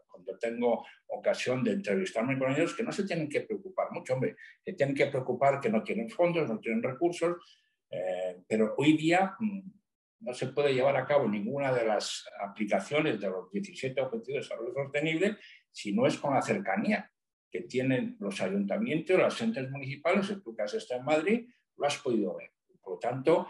cuando tengo ocasión de entrevistarme con ellos, que no se tienen que preocupar mucho, hombre, se tienen que preocupar que no tienen fondos, no tienen recursos, pero hoy día no se puede llevar a cabo ninguna de las aplicaciones de los 17 Objetivos de Desarrollo Sostenible si no es con la cercanía que tienen los ayuntamientos, los entes municipales. En tu caso está en Madrid, lo has podido ver. Por lo tanto,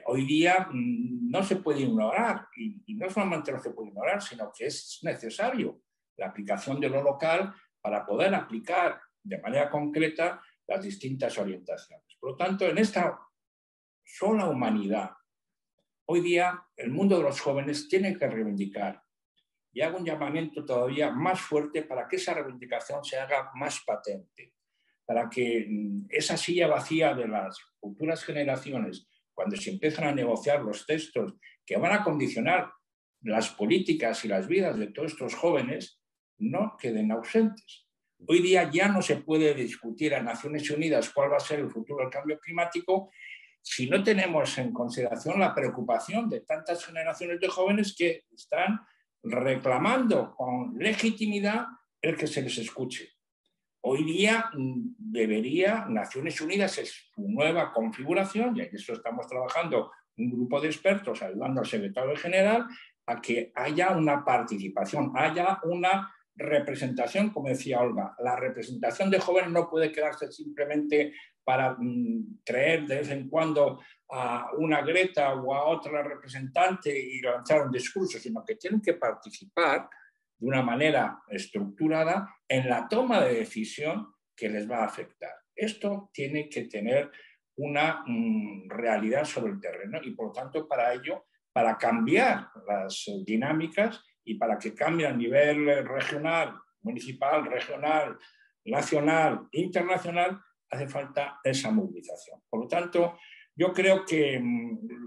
hoy día no se puede ignorar, y no solamente no se puede ignorar, sino que es necesario la aplicación de lo local para poder aplicar de manera concreta las distintas orientaciones. Por lo tanto, en esta sola humanidad, hoy día el mundo de los jóvenes tiene que reivindicar, y hago un llamamiento todavía más fuerte para que esa reivindicación se haga más patente, para que esa silla vacía de las futuras generaciones, cuando se empiezan a negociar los textos que van a condicionar las políticas y las vidas de todos estos jóvenes, no queden ausentes. Hoy día ya no se puede discutir a Naciones Unidas cuál va a ser el futuro del cambio climático si no tenemos en consideración la preocupación de tantas generaciones de jóvenes que están reclamando con legitimidad el que se les escuche. Hoy día debería Naciones Unidas, es su nueva configuración, y en eso estamos trabajando un grupo de expertos ayudando al secretario general a que haya una participación, haya una representación, como decía Olga. La representación de jóvenes no puede quedarse simplemente para traer de vez en cuando a una Greta o a otra representante y lanzar un discurso, sino que tienen que participar de una manera estructurada en la toma de decisión que les va a afectar. Esto tiene que tener una realidad sobre el terreno y, por lo tanto, para ello, para cambiar las dinámicas y para que cambie a nivel regional, municipal, regional, nacional, internacional, hace falta esa movilización. Por lo tanto, yo creo que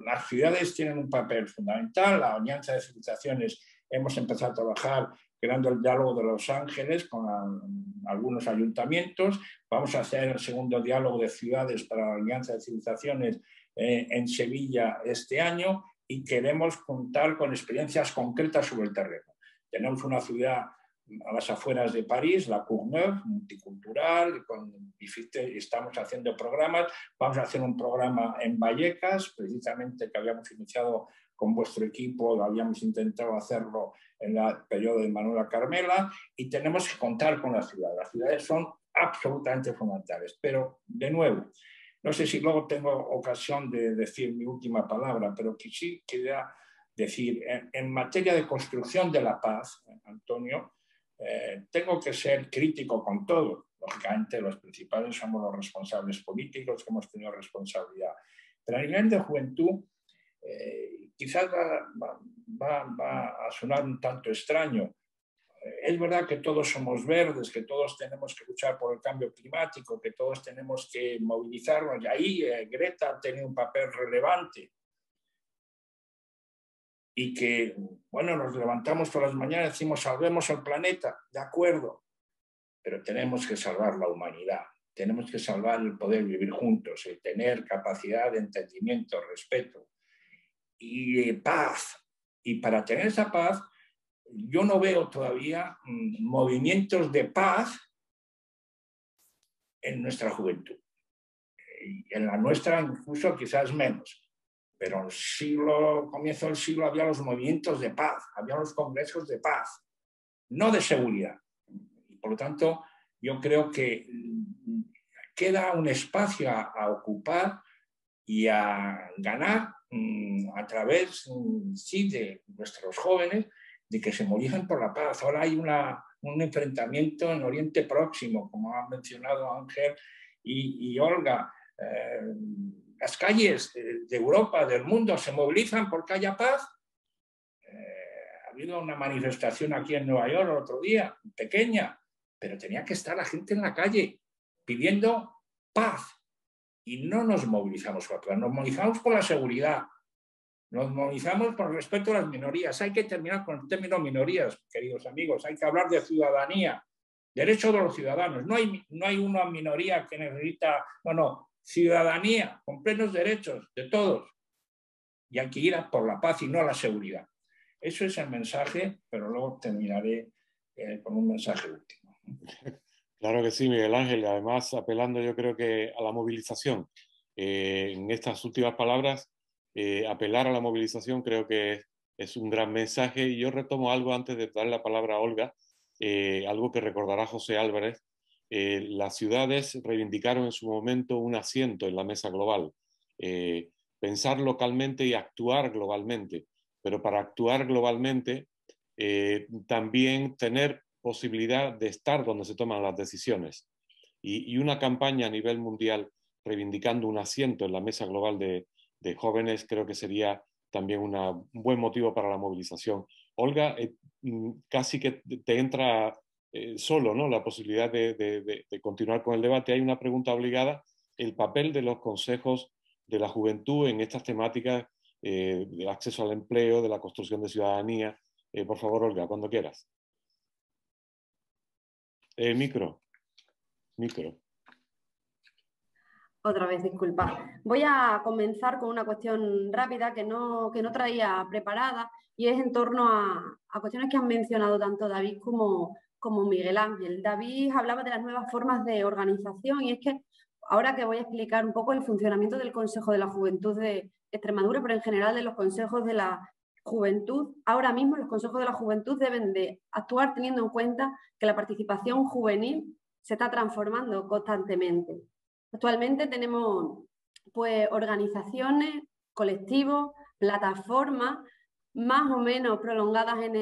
las ciudades tienen un papel fundamental. La Alianza de Civilizaciones hemos empezado a trabajar creando el diálogo de Los Ángeles con algunos ayuntamientos. Vamos a hacer el segundo diálogo de ciudades para la Alianza de Civilizaciones en Sevilla este año y queremos contar con experiencias concretas sobre el terreno. Tenemos una ciudad a las afueras de París, la Courneuve, multicultural, estamos haciendo programas. Vamos a hacer un programa en Vallecas, precisamente que habíamos iniciado con vuestro equipo, habíamos intentado hacerlo en el periodo de Manuela Carmela, y tenemos que contar con la ciudad. Las ciudades son absolutamente fundamentales, pero de nuevo, no sé si luego tengo ocasión de decir mi última palabra, pero que sí quería decir, en materia de construcción de la paz, Antonio, tengo que ser crítico con todo. Lógicamente, los principales somos los responsables políticos que hemos tenido responsabilidad. Pero a nivel de juventud, quizás va a sonar un tanto extraño. Es verdad que todos somos verdes, que todos tenemos que luchar por el cambio climático, que todos tenemos que movilizarnos, y ahí Greta ha tenido un papel relevante. Y que, bueno, nos levantamos todas las mañanas y decimos, salvemos el planeta, de acuerdo, pero tenemos que salvar la humanidad, tenemos que salvar el poder vivir juntos, el tener capacidad de entendimiento, respeto y paz. Y para tener esa paz, yo no veo todavía movimientos de paz en nuestra juventud. En la nuestra incluso quizás menos. Pero en el comienzo del siglo había los movimientos de paz, había los congresos de paz, no de seguridad. Y por lo tanto, yo creo que queda un espacio a ocupar y a ganar a través, sí, de nuestros jóvenes, de que se movilizan por la paz. Ahora hay un enfrentamiento en Oriente Próximo, como han mencionado Ángel y Olga. Las calles de Europa, del mundo, se movilizan porque haya paz. Ha habido una manifestación aquí en Nueva York el otro día, pequeña, pero tenía que estar la gente en la calle pidiendo paz. Y no nos movilizamos por la paz, nos movilizamos por la seguridad, nos movilizamos por el respeto a las minorías. Hay que terminar con el término minorías, queridos amigos, hay que hablar de ciudadanía, derechos de los ciudadanos. No hay una minoría que necesita, no. Ciudadanía, con plenos derechos de todos. Y hay que ir a por la paz y no a la seguridad. Eso es el mensaje, pero luego terminaré con un mensaje último. Claro que sí, Miguel Ángel. Además, apelando yo creo que a la movilización. En estas últimas palabras, apelar a la movilización creo que es un gran mensaje. Y yo retomo algo antes de dar la palabra a Olga, algo que recordará José Álvarez. Las ciudades reivindicaron en su momento un asiento en la mesa global, pensar localmente y actuar globalmente, pero para actuar globalmente también tener posibilidad de estar donde se toman las decisiones. Y una campaña a nivel mundial reivindicando un asiento en la mesa global de jóvenes creo que sería también un buen motivo para la movilización. Olga, casi que te entra solo, ¿no?, la posibilidad de continuar con el debate. Hay una pregunta obligada: el papel de los consejos de la juventud en estas temáticas del acceso al empleo, de la construcción de ciudadanía. Por favor, Olga, cuando quieras. Micro. Otra vez, disculpa. Voy a comenzar con una cuestión rápida que no traía preparada, y es en torno a cuestiones que han mencionado tanto David como Miguel Ángel. David hablaba de las nuevas formas de organización, y es que ahora que voy a explicar un poco el funcionamiento del Consejo de la Juventud de Extremadura, pero en general de los consejos de la juventud, ahora mismo los consejos de la juventud deben de actuar teniendo en cuenta que la participación juvenil se está transformando constantemente. Actualmente tenemos pues organizaciones, colectivos, plataformas más o menos prolongadas en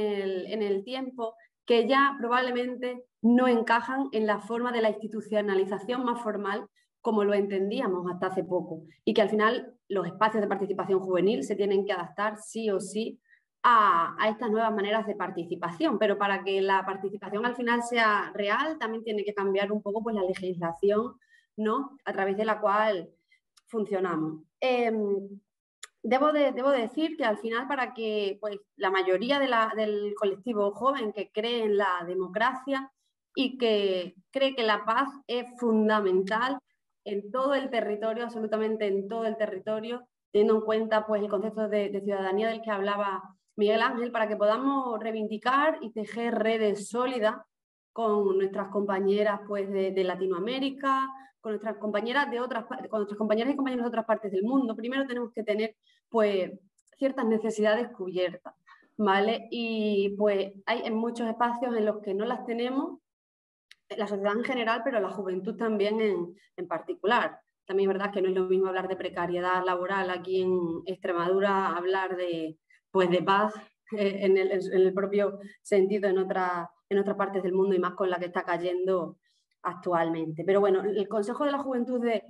el tiempo, que ya probablemente no encajan en la forma de la institucionalización más formal como lo entendíamos hasta hace poco, y que al final los espacios de participación juvenil se tienen que adaptar sí o sí a estas nuevas maneras de participación, pero para que la participación al final sea real también tiene que cambiar un poco pues la legislación, ¿no?, a través de la cual funcionamos. Debo decir que al final, para que pues, la mayoría del colectivo joven que cree en la democracia y que cree que la paz es fundamental en todo el territorio, absolutamente en todo el territorio, teniendo en cuenta pues, el concepto de ciudadanía del que hablaba Miguel Ángel, para que podamos reivindicar y tejer redes sólidas con nuestras compañeras pues, de Latinoamérica, con nuestras compañeras con nuestras compañeras y compañeros de otras partes del mundo. Primero tenemos que tener pues, ciertas necesidades cubiertas, ¿vale? Y pues hay en muchos espacios en los que no las tenemos, la sociedad en general, pero la juventud también en particular. También es verdad que no es lo mismo hablar de precariedad laboral aquí en Extremadura, hablar de paz en el propio sentido en otras partes del mundo y más con la que está cayendo actualmente. Pero bueno, el Consejo de la Juventud de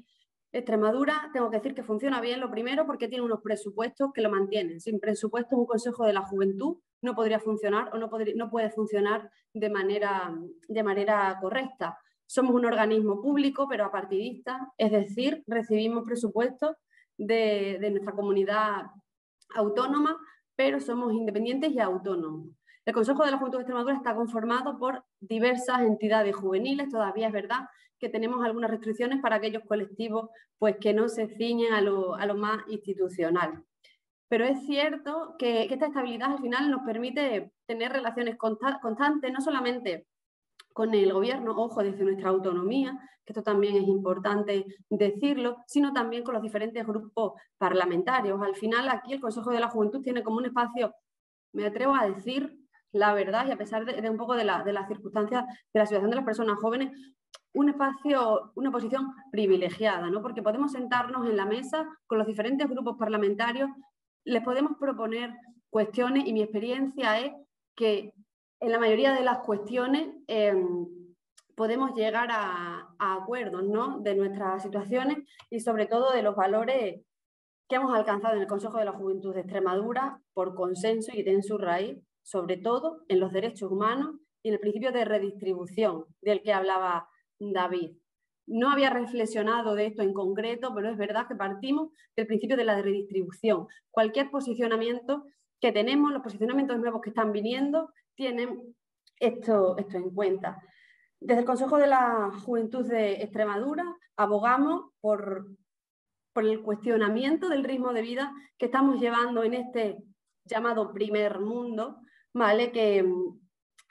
Extremadura, tengo que decir que funciona bien, lo primero, porque tiene unos presupuestos que lo mantienen. Sin presupuesto, un Consejo de la Juventud no podría funcionar o no puede funcionar de manera correcta. Somos un organismo público, pero apartidista, es decir, recibimos presupuestos de nuestra comunidad autónoma, pero somos independientes y autónomos. El Consejo de la Juventud de Extremadura está conformado por diversas entidades juveniles. Todavía es verdad que tenemos algunas restricciones para aquellos colectivos pues, que no se ciñen a lo más institucional. Pero es cierto que esta estabilidad al final nos permite tener relaciones constantes, no solamente con el gobierno, ojo, desde nuestra autonomía, que esto también es importante decirlo, sino también con los diferentes grupos parlamentarios. Al final aquí el Consejo de la Juventud tiene como un espacio, me atrevo a decir la verdad, y a pesar de un poco de las circunstancias de la situación de las personas jóvenes, un espacio, una posición privilegiada, ¿no? Porque podemos sentarnos en la mesa con los diferentes grupos parlamentarios, les podemos proponer cuestiones y mi experiencia es que en la mayoría de las cuestiones podemos llegar a acuerdos, ¿no? De nuestras situaciones y sobre todo de los valores que hemos alcanzado en el Consejo de la Juventud de Extremadura por consenso y que tienen su raíz, sobre todo en los derechos humanos y en el principio de redistribución del que hablaba David. No había reflexionado de esto en concreto, pero es verdad que partimos del principio de la redistribución. Cualquier posicionamiento que tenemos, los posicionamientos nuevos que están viniendo, tienen esto en cuenta. Desde el Consejo de la Juventud de Extremadura abogamos por el cuestionamiento del ritmo de vida que estamos llevando en este llamado primer mundo, ¿vale? Que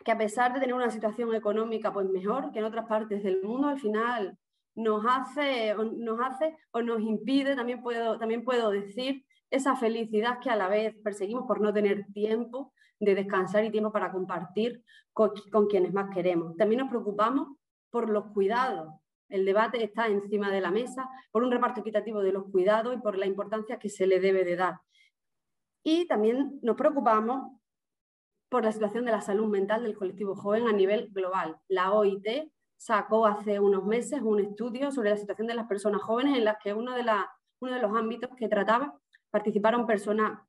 a pesar de tener una situación económica pues mejor que en otras partes del mundo, al final nos hace o nos impide, también puedo decir, esa felicidad que a la vez perseguimos por no tener tiempo de descansar y tiempo para compartir con quienes más queremos. También nos preocupamos por los cuidados. El debate está encima de la mesa por un reparto equitativo de los cuidados y por la importancia que se le debe de dar. Y también nos preocupamos por la situación de la salud mental del colectivo joven a nivel global. La OIT sacó hace unos meses un estudio sobre la situación de las personas jóvenes en las que uno de los ámbitos que trataba participaron personas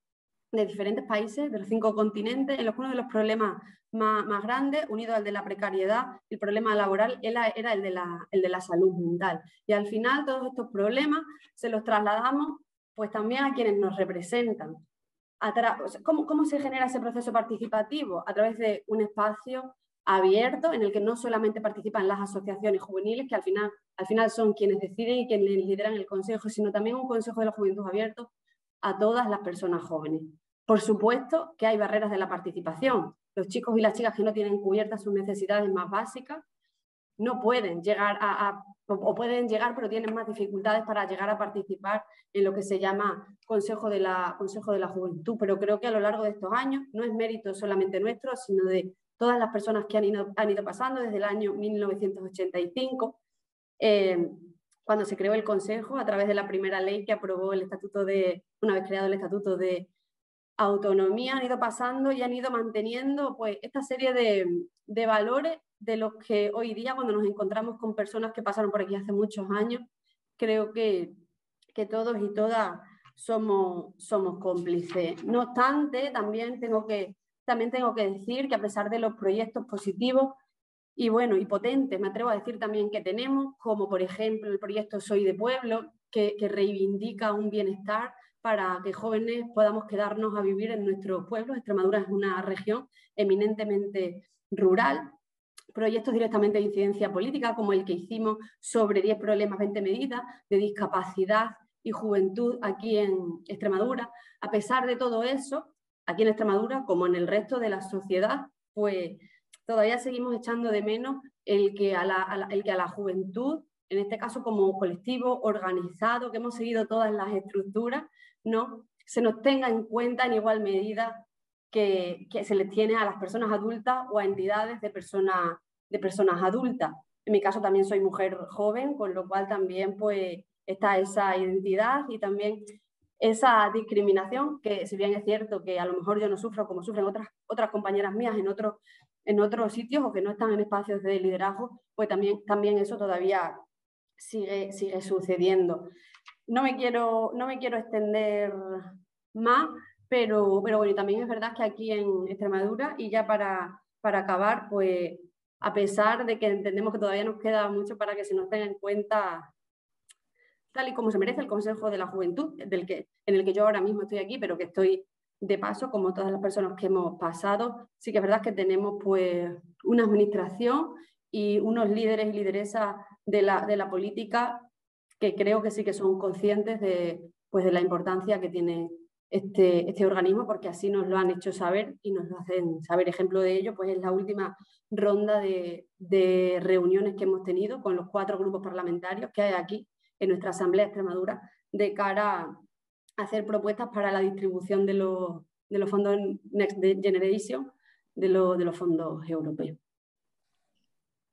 de diferentes países, de los 5 continentes, en los que uno de los problemas más grandes, unido al de la precariedad, el problema laboral, era el de la salud mental. Y al final todos estos problemas se los trasladamos pues también a quienes nos representan. ¿Cómo se genera ese proceso participativo? A través de un espacio abierto en el que no solamente participan las asociaciones juveniles, que al final son quienes deciden y quienes lideran el consejo, sino también un consejo de la juventud abierto a todas las personas jóvenes. Por supuesto que hay barreras de la participación. Los chicos y las chicas que no tienen cubiertas sus necesidades más básicas no pueden llegar o pueden llegar, pero tienen más dificultades para llegar a participar en lo que se llama Consejo de la Juventud. Pero creo que a lo largo de estos años no es mérito solamente nuestro, sino de todas las personas que han ido pasando desde el año 1985, cuando se creó el Consejo a través de la primera ley que aprobó el Estatuto una vez creado el Estatuto de Autonomía, han ido pasando y han ido manteniendo pues, esta serie de valores de los que hoy día, cuando nos encontramos con personas que pasaron por aquí hace muchos años, creo que todos y todas somos cómplices. No obstante, también tengo que decir que a pesar de los proyectos positivos y potentes, me atrevo a decir también que tenemos, como por ejemplo el proyecto Soy de Pueblo, que reivindica un bienestar para que jóvenes podamos quedarnos a vivir en nuestros pueblos. Extremadura es una región eminentemente rural. Proyectos directamente de incidencia política, como el que hicimos sobre 10 problemas, 20 medidas de discapacidad y juventud aquí en Extremadura. A pesar de todo eso, aquí en Extremadura, como en el resto de la sociedad, pues todavía seguimos echando de menos el que a la juventud, en este caso como colectivo organizado, que hemos seguido todas las estructuras, ¿no?, se nos tenga en cuenta en igual medida que se les tiene a las personas adultas o a entidades de personas adultas. En mi caso también soy mujer joven, con lo cual también pues está esa identidad y también esa discriminación, que si bien es cierto que a lo mejor yo no sufro como sufren otras compañeras mías en otros sitios o que no están en espacios de liderazgo, pues también eso todavía sigue sucediendo. No me quiero extender más, pero bueno, también es verdad que aquí en Extremadura, y ya para acabar, pues a pesar de que entendemos que todavía nos queda mucho para que se nos tenga en cuenta tal y como se merece el Consejo de la Juventud, en el que yo ahora mismo estoy aquí, pero que estoy de paso, como todas las personas que hemos pasado, sí que es verdad que tenemos pues una administración y unos líderes y lideresas de la política que creo que sí que son conscientes de la importancia que tiene este organismo, porque así nos lo han hecho saber y nos lo hacen saber. Ejemplo de ello pues es la última ronda de reuniones que hemos tenido con los 4 grupos parlamentarios que hay aquí en nuestra Asamblea de Extremadura, de cara a hacer propuestas para la distribución de los fondos Next Generation, de los fondos europeos.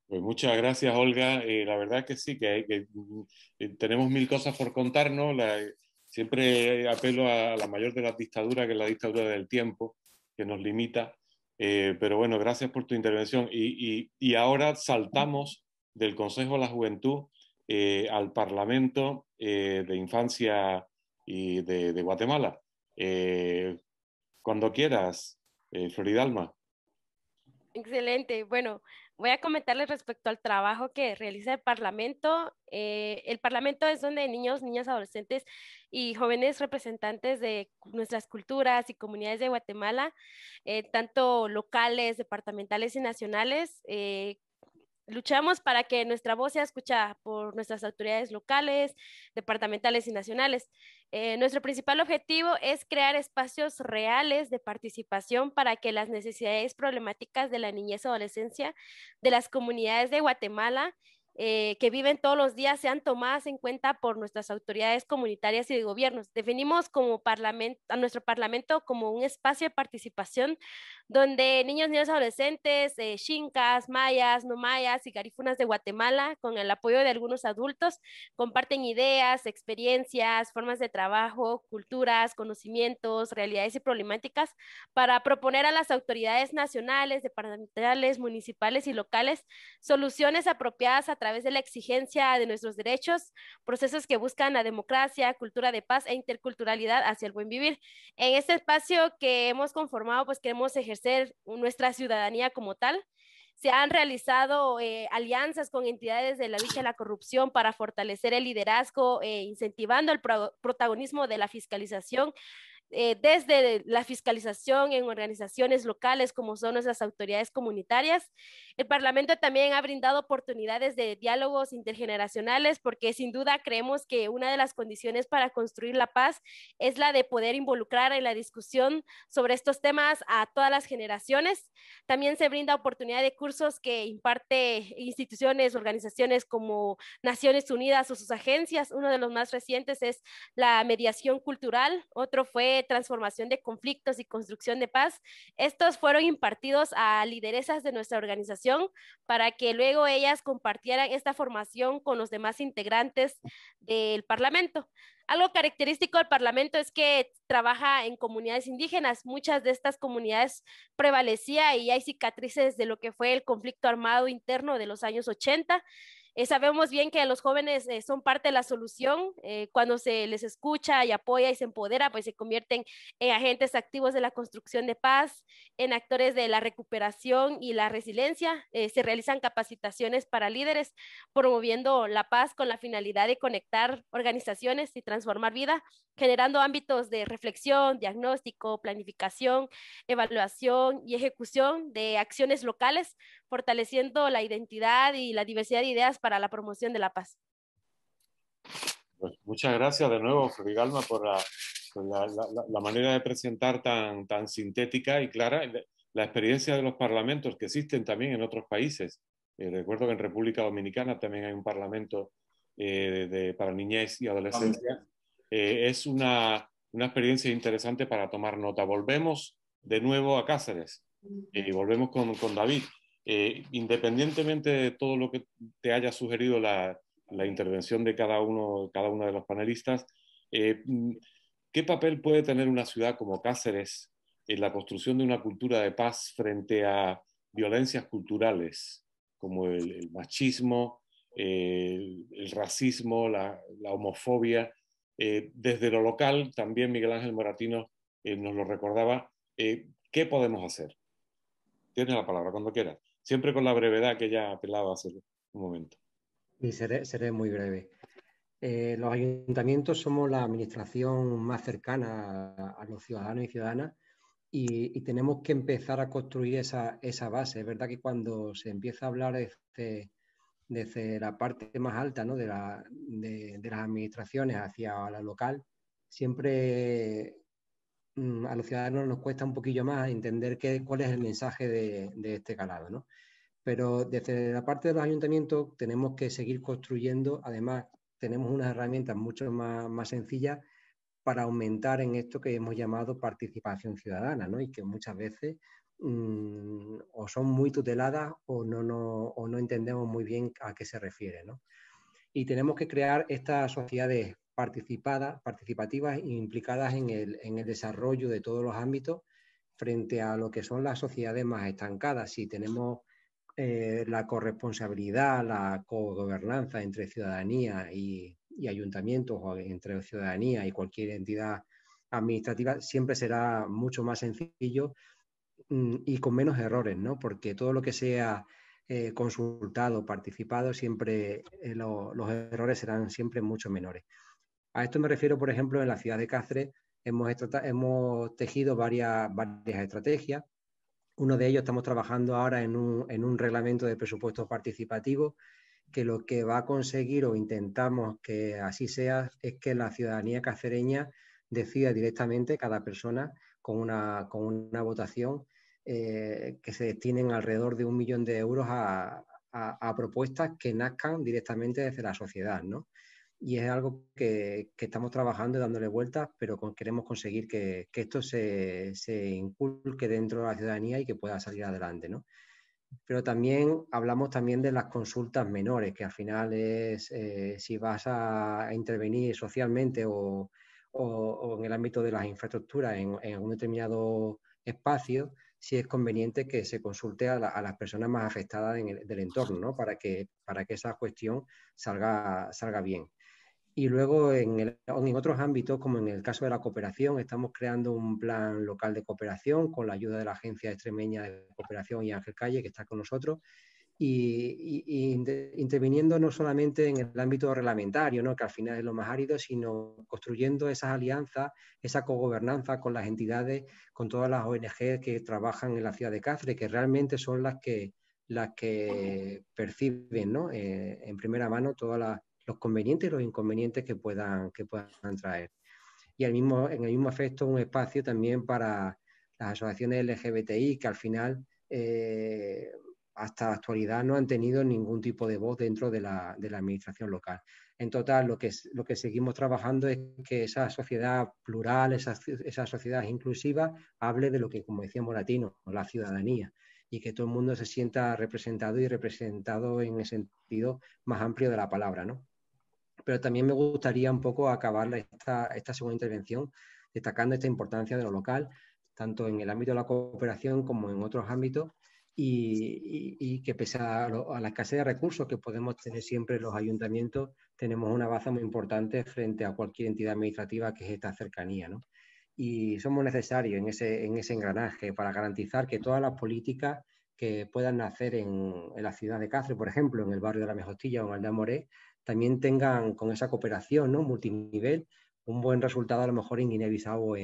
Pues muchas gracias, Olga. La verdad que sí, que tenemos 1000 cosas por contarnos. Siempre apelo a la mayor de las dictaduras, que es la dictadura del tiempo, que nos limita. Pero bueno, gracias por tu intervención. Y ahora saltamos del Consejo de la Juventud al Parlamento de Infancia y de Guatemala. Cuando quieras, Floridalma. Excelente. Bueno, voy a comentarles respecto al trabajo que realiza el Parlamento. El Parlamento es donde niños, niñas, adolescentes y jóvenes representantes de nuestras culturas y comunidades de Guatemala, tanto locales, departamentales y nacionales, luchamos para que nuestra voz sea escuchada por nuestras autoridades locales, departamentales y nacionales. Nuestro principal objetivo es crear espacios reales de participación para que las necesidades problemáticas de la niñez y adolescencia de las comunidades de Guatemala que viven todos los días sean tomadas en cuenta por nuestras autoridades comunitarias y de gobiernos. Definimos como a nuestro parlamento como un espacio de participación donde niños, niñas, adolescentes, xincas, mayas, no mayas y garífunas de Guatemala, con el apoyo de algunos adultos, comparten ideas, experiencias, formas de trabajo, culturas, conocimientos, realidades y problemáticas para proponer a las autoridades nacionales, departamentales, municipales y locales soluciones apropiadas a través de la exigencia de nuestros derechos, procesos que buscan la democracia, cultura de paz e interculturalidad hacia el buen vivir. En este espacio que hemos conformado, pues queremos ejercer nuestra ciudadanía como tal. Se han realizado alianzas con entidades de la lucha a la corrupción para fortalecer el liderazgo, incentivando el protagonismo de la fiscalización, desde la fiscalización en organizaciones locales como son nuestras autoridades comunitarias. El Parlamento también ha brindado oportunidades de diálogos intergeneracionales porque sin duda creemos que una de las condiciones para construir la paz es la de poder involucrar en la discusión sobre estos temas a todas las generaciones. También se brinda oportunidad de cursos que imparte instituciones, organizaciones como Naciones Unidas o sus agencias. Uno de los más recientes es la mediación cultural, otro fue transformación de conflictos y construcción de paz. Estos fueron impartidos a lideresas de nuestra organización para que luego ellas compartieran esta formación con los demás integrantes del Parlamento. Algo característico del Parlamento es que trabaja en comunidades indígenas. Muchas de estas comunidades prevalecía y hay cicatrices de lo que fue el conflicto armado interno de los años 80. Sabemos bien que los jóvenes son parte de la solución. Cuando se les escucha y apoya y se empodera, pues se convierten en agentes activos de la construcción de paz, en actores de la recuperación y la resiliencia. Se realizan capacitaciones para líderes, promoviendo la paz con la finalidad de conectar organizaciones y transformar vida, generando ámbitos de reflexión, diagnóstico, planificación, evaluación y ejecución de acciones locales, fortaleciendo la identidad y la diversidad de ideas para la promoción de la paz. Pues muchas gracias de nuevo, Floridalma, por pues la manera de presentar tan sintética y clara, la experiencia de los parlamentos que existen también en otros países. Recuerdo que en República Dominicana también hay un parlamento para niñez y adolescencia. Es una experiencia interesante para tomar nota. Volvemos de nuevo a Cáceres y volvemos con David. Independientemente de todo lo que te haya sugerido la intervención de cada uno de los panelistas, ¿qué papel puede tener una ciudad como Cáceres en la construcción de una cultura de paz frente a violencias culturales como el machismo, el racismo, la homofobia? Desde lo local, también Miguel Ángel Moratino nos lo recordaba. ¿Qué podemos hacer? Tienes la palabra cuando quieras, siempre con la brevedad que ya apelaba hace un momento. Y seré muy breve. Los ayuntamientos somos la administración más cercana a los ciudadanos y ciudadanas y tenemos que empezar a construir esa base. Es verdad que cuando se empieza a hablar desde la parte más alta, ¿no? de las administraciones hacia la local, siempre a los ciudadanos nos cuesta un poquillo más entender cuál es el mensaje de este calado, ¿no? Pero desde la parte de los ayuntamientos tenemos que seguir construyendo. Además, tenemos unas herramientas mucho más sencillas para aumentar en esto que hemos llamado participación ciudadana, ¿no? Y que muchas veces o son muy tuteladas o no entendemos muy bien a qué se refiere, ¿no? Y tenemos que crear estas sociedades participativas e implicadas en el desarrollo de todos los ámbitos frente a lo que son las sociedades más estancadas. Si tenemos la corresponsabilidad, la cogobernanza entre ciudadanía y ayuntamientos, o entre ciudadanía y cualquier entidad administrativa, siempre será mucho más sencillo y con menos errores, ¿no? Porque todo lo que sea consultado, participado, siempre los errores serán siempre mucho menores. A esto me refiero, por ejemplo, en la ciudad de Cáceres hemos tejido varias estrategias. Uno de ellos, estamos trabajando ahora en un reglamento de presupuesto participativo que lo que va a conseguir, o intentamos que así sea, es que la ciudadanía cacereña decida directamente, cada persona, con una votación, que se destinen alrededor de 1 millón de euros a propuestas que nazcan directamente desde la sociedad, ¿no? Y es algo que estamos trabajando y dándole vueltas, pero queremos conseguir que esto se inculque dentro de la ciudadanía y que pueda salir adelante, ¿no? Pero también hablamos también de las consultas menores, que al final es si vas a intervenir socialmente o en el ámbito de las infraestructuras en un determinado espacio, si es conveniente que se consulte a las personas más afectadas del entorno, ¿no? Para que esa cuestión salga bien. Y luego en otros ámbitos, como en el caso de la cooperación, estamos creando un plan local de cooperación con la ayuda de la Agencia Extremeña de Cooperación y Ángel Calle, que está con nosotros, y interviniendo no solamente en el ámbito reglamentario, ¿no? Que al final es lo más árido, sino construyendo esas alianzas, esa cogobernanza con las entidades, con todas las ONG que trabajan en la ciudad de Cáceres, que realmente son las que perciben, ¿no? En primera mano todas los convenientes y los inconvenientes que puedan traer. Y en el mismo efecto, un espacio también para las asociaciones LGBTI, que al final, hasta la actualidad, no han tenido ningún tipo de voz dentro de la administración local. En total, lo que seguimos trabajando es que esa sociedad plural, esa sociedad inclusiva, hable de lo que, como decíamos latino, la ciudadanía, y que todo el mundo se sienta representado en el sentido más amplio de la palabra, ¿no? Pero también me gustaría un poco acabar esta segunda intervención destacando esta importancia de lo local, tanto en el ámbito de la cooperación como en otros ámbitos, y que pese a la escasez de recursos que podemos tener siempre los ayuntamientos, tenemos una baza muy importante frente a cualquier entidad administrativa, que es esta cercanía, ¿no? Y somos necesarios en ese engranaje para garantizar que todas las políticas que puedan nacer en la ciudad de Cáceres, por ejemplo, en el barrio de la Mejostilla o en Aldea Moré, también tengan, con esa cooperación, ¿no? Multinivel, un buen resultado a lo mejor en Guinea-Bissau o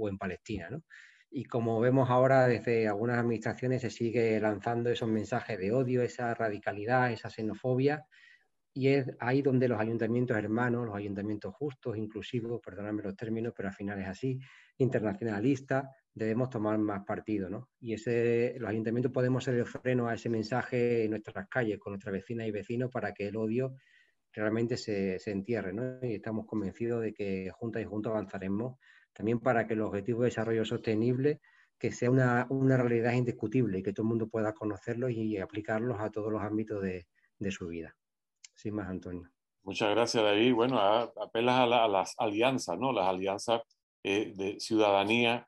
en Palestina, ¿no? Y como vemos ahora, desde algunas administraciones se sigue lanzando esos mensajes de odio, esa radicalidad, esa xenofobia, y es ahí donde los ayuntamientos hermanos, los ayuntamientos justos, inclusivos, perdóname los términos, pero al final es así, internacionalistas, debemos tomar más partido, ¿no? Y los ayuntamientos podemos ser el freno a ese mensaje en nuestras calles, con nuestras vecinas y vecinos, para que el odio realmente se entierre, ¿no? Y estamos convencidos de que juntas y juntos avanzaremos también para que el objetivo de desarrollo sostenible, que sea una realidad indiscutible y que todo el mundo pueda conocerlos y aplicarlos a todos los ámbitos de su vida. Sin más, Antonio. Muchas gracias, David. Bueno, apelas a las alianzas, ¿no? Las alianzas de ciudadanía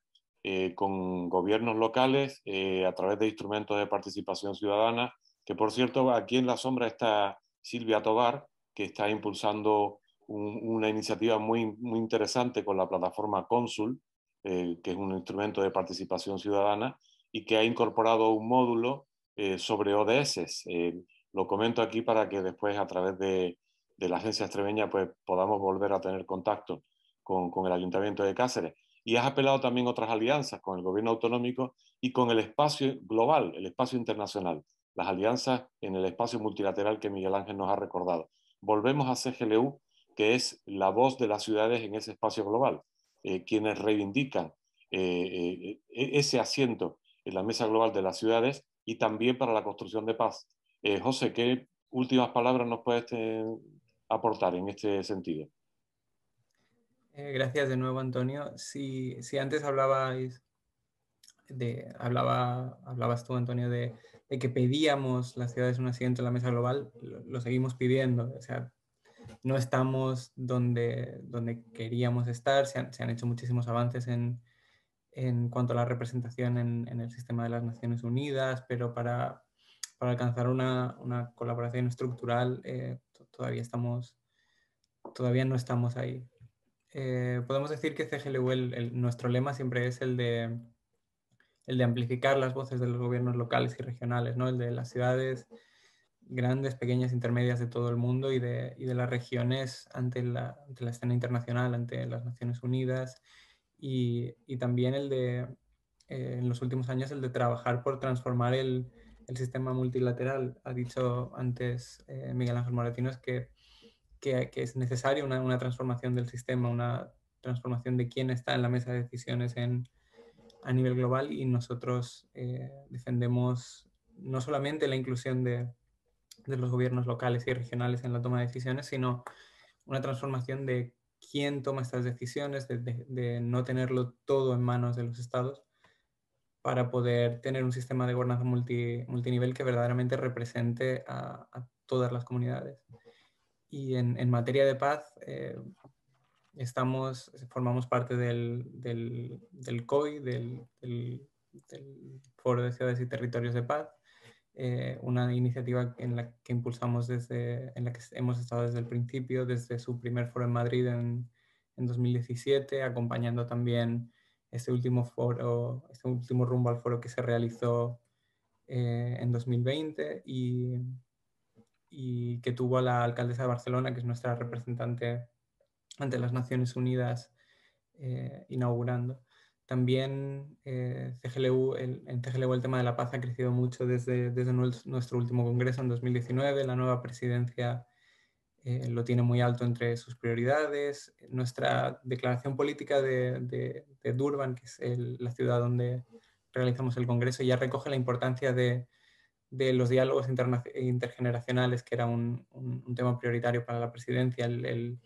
con gobiernos locales a través de instrumentos de participación ciudadana, que por cierto, aquí en la sombra está Silvia Tobar, que está impulsando una iniciativa muy, muy interesante con la plataforma Cónsul, que es un instrumento de participación ciudadana y que ha incorporado un módulo sobre ODS. Lo comento aquí para que después a través de la agencia extremeña pues podamos volver a tener contacto con el Ayuntamiento de Cáceres. Y has apelado también a otras alianzas con el gobierno autonómico y con el espacio global, el espacio internacional, las alianzas en el espacio multilateral que Miguel Ángel nos ha recordado. Volvemos a CGLU, que es la voz de las ciudades en ese espacio global, quienes reivindican ese asiento en la mesa global de las ciudades y también para la construcción de paz. José, ¿qué últimas palabras nos puedes aportar en este sentido? Gracias de nuevo, Antonio. Si antes hablabas tú, Antonio, de que pedíamos las ciudades un asiento en la mesa global, lo seguimos pidiendo. O sea, no estamos donde queríamos estar. Se han hecho muchísimos avances en cuanto a la representación en el sistema de las Naciones Unidas, pero para alcanzar una colaboración estructural todavía no estamos ahí. Podemos decir que CGLU, nuestro lema siempre es el de amplificar las voces de los gobiernos locales y regionales, ¿no? El de las ciudades grandes, pequeñas, intermedias de todo el mundo y de las regiones ante la escena internacional, ante las Naciones Unidas, y también el de, en los últimos años, el de trabajar por transformar el sistema multilateral. Ha dicho antes Miguel Ángel Moratinos que es necesaria una transformación del sistema, una transformación de quién está en la mesa de decisiones a nivel global, y nosotros defendemos no solamente la inclusión de los gobiernos locales y regionales en la toma de decisiones, sino una transformación de quién toma estas decisiones, de no tenerlo todo en manos de los estados, para poder tener un sistema de gobernanza multinivel que verdaderamente represente a todas las comunidades. Y en materia de paz, formamos parte del COI, del Foro de Ciudades y Territorios de Paz, una iniciativa en la que impulsamos en la que hemos estado desde el principio, desde su primer foro en Madrid en 2017, acompañando también este último rumbo al foro que se realizó en 2020 y que tuvo a la alcaldesa de Barcelona, que es nuestra representante ante las Naciones Unidas, inaugurando. También en CGLU el tema de la paz ha crecido mucho desde nuestro último congreso en 2019. La nueva presidencia lo tiene muy alto entre sus prioridades. Nuestra declaración política de Durban, que es la ciudad donde realizamos el congreso, ya recoge la importancia de los diálogos intergeneracionales, que era un tema prioritario para la presidencia, el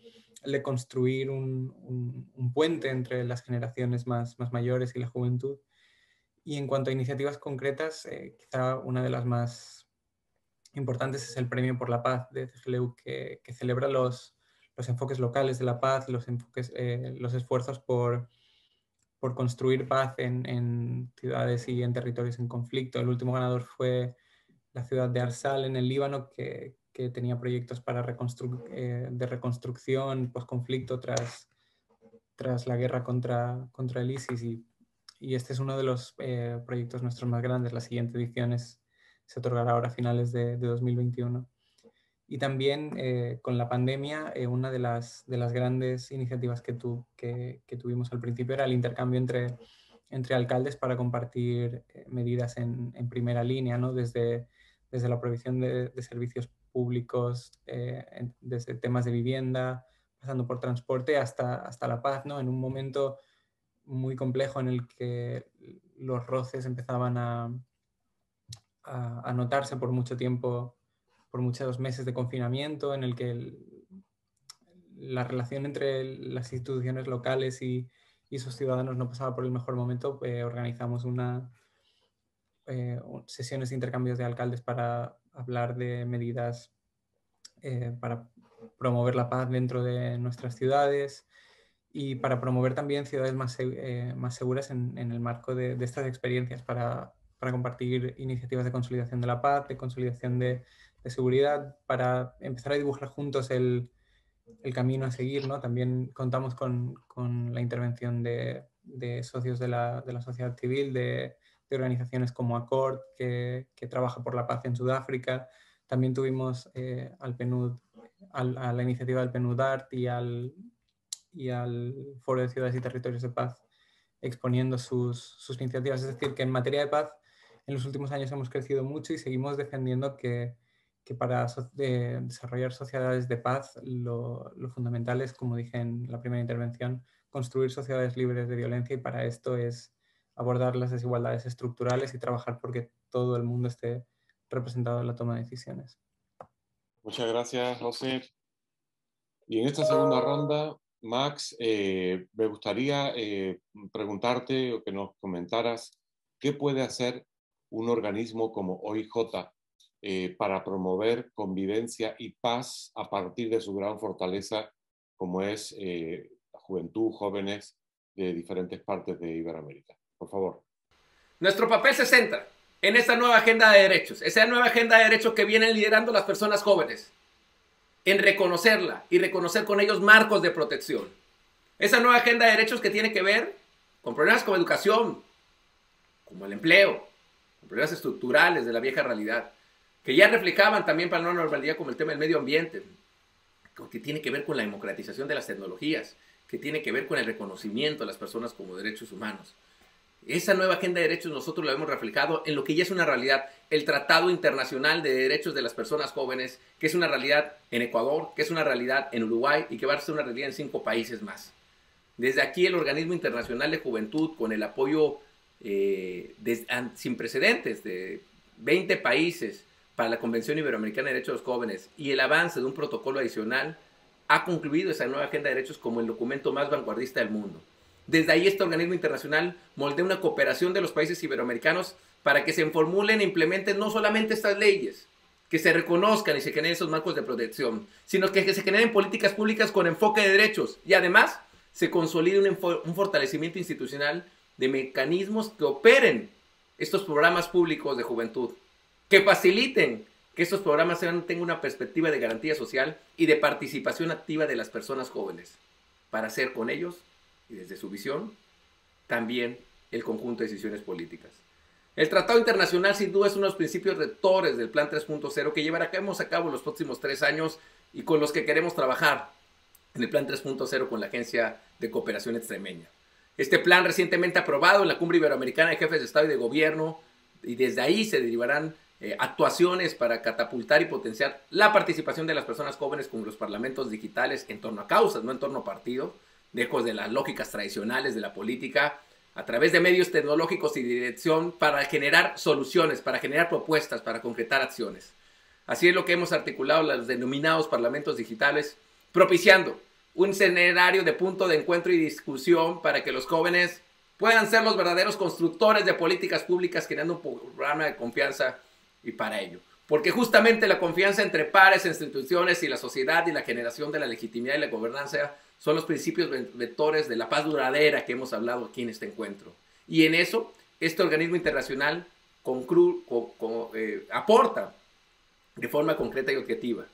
de construir un puente entre las generaciones más mayores y la juventud. Y en cuanto a iniciativas concretas, quizá una de las más importantes es el Premio por la Paz de CGLU, que celebra los enfoques locales de la paz, los esfuerzos por construir paz en ciudades y en territorios en conflicto. El último ganador fue la ciudad de Arsal, en el Líbano, que tenía proyectos de reconstrucción post-conflicto tras la guerra contra el ISIS, y este es uno de los proyectos nuestros más grandes. La siguiente edición se otorgará ahora a finales de 2021. Y también con la pandemia, una de las grandes iniciativas que tuvimos al principio era el intercambio entre alcaldes para compartir medidas en primera línea, ¿no? Desde la provisión de servicios públicos, desde temas de vivienda, pasando por transporte hasta la paz, ¿no? En un momento muy complejo en el que los roces empezaban a notarse por mucho tiempo, por muchos meses de confinamiento, en el que la relación entre las instituciones locales y sus ciudadanos no pasaba por el mejor momento. Organizamos sesiones de intercambios de alcaldes para hablar de medidas para promover la paz dentro de nuestras ciudades y para promover también ciudades más seguras en el marco de estas experiencias, para compartir iniciativas de consolidación de la paz, de consolidación de seguridad, para empezar a dibujar juntos el camino a seguir, ¿no? También contamos con la intervención de socios de la sociedad civil, de organizaciones como ACORD, que trabaja por la paz en Sudáfrica. También tuvimos al PNUD, a la iniciativa del PNUD Art y al Foro de Ciudades y Territorios de Paz exponiendo sus iniciativas. Es decir, que en materia de paz en los últimos años hemos crecido mucho y seguimos defendiendo que para desarrollar sociedades de paz lo fundamental es, como dije en la primera intervención, construir sociedades libres de violencia, y para esto es abordar las desigualdades estructurales y trabajar porque todo el mundo esté representado en la toma de decisiones. Muchas gracias, José. Y en esta segunda ronda, Max, me gustaría preguntarte o que nos comentaras qué puede hacer un organismo como OIJ para promover convivencia y paz a partir de su gran fortaleza, como es la juventud, jóvenes de diferentes partes de Iberoamérica. Por favor. Nuestro papel se centra en esta nueva agenda de derechos, esa nueva agenda de derechos que vienen liderando las personas jóvenes, en reconocerla y reconocer con ellos marcos de protección. Esa nueva agenda de derechos que tiene que ver con problemas como educación, como el empleo, con problemas estructurales de la vieja realidad, que ya reflejaban también para la nueva normalidad como el tema del medio ambiente, que tiene que ver con la democratización de las tecnologías, que tiene que ver con el reconocimiento de las personas como derechos humanos. Esa nueva agenda de derechos nosotros la hemos reflejado en lo que ya es una realidad, el Tratado Internacional de Derechos de las Personas Jóvenes, que es una realidad en Ecuador, que es una realidad en Uruguay y que va a ser una realidad en 5 países más. Desde aquí el Organismo Internacional de Juventud, con el apoyo sin precedentes de 20 países para la Convención Iberoamericana de Derechos de los Jóvenes y el avance de un protocolo adicional, ha concluido esa nueva agenda de derechos como el documento más vanguardista del mundo. Desde ahí este organismo internacional moldea una cooperación de los países iberoamericanos para que se formulen e implementen no solamente estas leyes, que se reconozcan y se generen esos marcos de protección, sino que se generen políticas públicas con enfoque de derechos y además se consolide un fortalecimiento institucional de mecanismos que operen estos programas públicos de juventud, que faciliten que estos programas tengan una perspectiva de garantía social y de participación activa de las personas jóvenes, para hacer con ellos y desde su visión, también el conjunto de decisiones políticas. El Tratado Internacional sin duda es uno de los principios rectores del Plan 3.0 que llevaremos a cabo en los próximos 3 años y con los que queremos trabajar en el Plan 3.0 con la Agencia de Cooperación Extremeña. Este plan recientemente aprobado en la Cumbre Iberoamericana de Jefes de Estado y de Gobierno, y desde ahí se derivarán actuaciones para catapultar y potenciar la participación de las personas jóvenes con los parlamentos digitales en torno a causas, no en torno a partidos, lejos de las lógicas tradicionales de la política, a través de medios tecnológicos y dirección para generar soluciones, para generar propuestas, para concretar acciones. Así es lo que hemos articulado los denominados parlamentos digitales, propiciando un escenario de punto de encuentro y discusión para que los jóvenes puedan ser los verdaderos constructores de políticas públicas, creando un programa de confianza y para ello. Porque justamente la confianza entre pares, instituciones y la sociedad y la generación de la legitimidad y la gobernanza son los principios vectores de la paz duradera que hemos hablado aquí en este encuentro. Y en eso, este organismo internacional aporta de forma concreta y objetiva.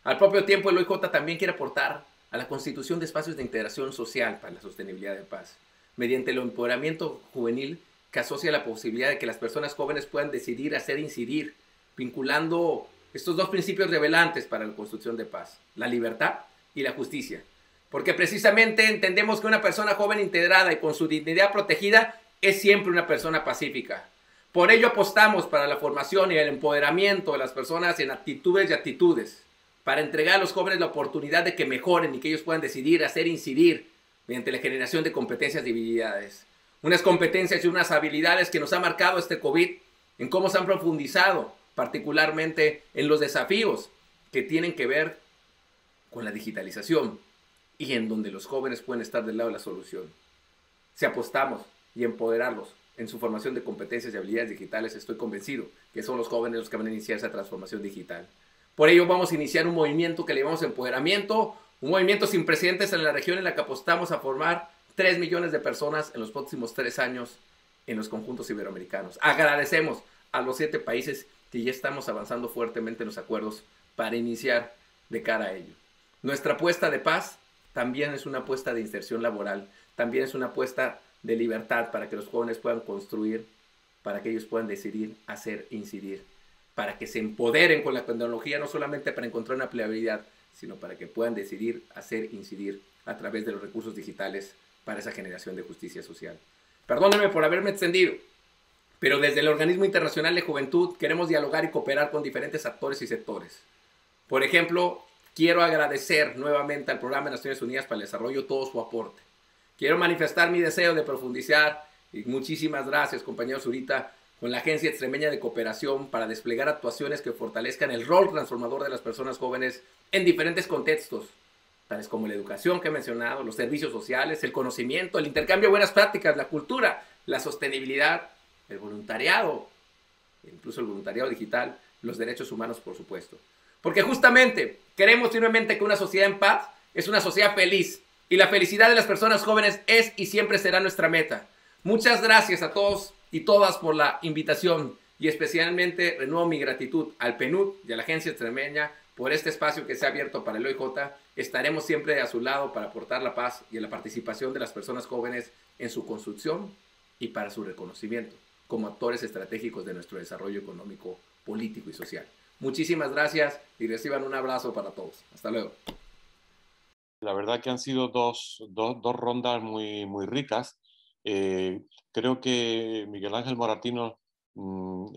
Al propio tiempo, el OIJ también quiere aportar a la constitución de espacios de integración social para la sostenibilidad de paz, mediante el empoderamiento juvenil que asocia la posibilidad de que las personas jóvenes puedan decidir hacer incidir, vinculando estos 2 principios revelantes para la construcción de paz, la libertad y la justicia. Porque precisamente entendemos que una persona joven integrada y con su dignidad protegida es siempre una persona pacífica. Por ello apostamos para la formación y el empoderamiento de las personas en actitudes y actitudes, para entregar a los jóvenes la oportunidad de que mejoren y que ellos puedan decidir, hacer, incidir mediante la generación de competencias y habilidades. Unas competencias y unas habilidades que nos ha marcado este COVID, en cómo se han profundizado, particularmente en los desafíos que tienen que ver con la digitalización y en donde los jóvenes pueden estar del lado de la solución. Si apostamos y empoderarlos en su formación de competencias y habilidades digitales, estoy convencido que son los jóvenes los que van a iniciar esa transformación digital. Por ello vamos a iniciar un movimiento que le llamamos empoderamiento, un movimiento sin precedentes en la región en la que apostamos a formar 3 millones de personas en los próximos 3 años en los conjuntos iberoamericanos. Agradecemos a los 7 países que ya estamos avanzando fuertemente en los acuerdos para iniciar de cara a ello. Nuestra apuesta de paz también es una apuesta de inserción laboral, también es una apuesta de libertad para que los jóvenes puedan construir, para que ellos puedan decidir, hacer, incidir, para que se empoderen con la tecnología, no solamente para encontrar una empleabilidad, sino para que puedan decidir, hacer, incidir a través de los recursos digitales para esa generación de justicia social. Perdónenme por haberme extendido, pero desde el Organismo Internacional de Juventud queremos dialogar y cooperar con diferentes actores y sectores. Por ejemplo, quiero agradecer nuevamente al Programa de Naciones Unidas para el Desarrollo todo su aporte. Quiero manifestar mi deseo de profundizar, y muchísimas gracias, compañero Zurita, con la Agencia Extremeña de Cooperación para desplegar actuaciones que fortalezcan el rol transformador de las personas jóvenes en diferentes contextos, tales como la educación que he mencionado, los servicios sociales, el conocimiento, el intercambio de buenas prácticas, la cultura, la sostenibilidad, el voluntariado, incluso el voluntariado digital, los derechos humanos, por supuesto. Porque justamente queremos firmemente que una sociedad en paz es una sociedad feliz, y la felicidad de las personas jóvenes es y siempre será nuestra meta. Muchas gracias a todos y todas por la invitación, y especialmente renuevo mi gratitud al PNUD y a la Agencia Extremeña por este espacio que se ha abierto para el OIJ. Estaremos siempre a su lado para aportar la paz y la participación de las personas jóvenes en su construcción y para su reconocimiento como actores estratégicos de nuestro desarrollo económico, político y social. Muchísimas gracias y reciban un abrazo para todos. Hasta luego. La verdad que han sido dos rondas muy ricas. Creo que Miguel Ángel Moratino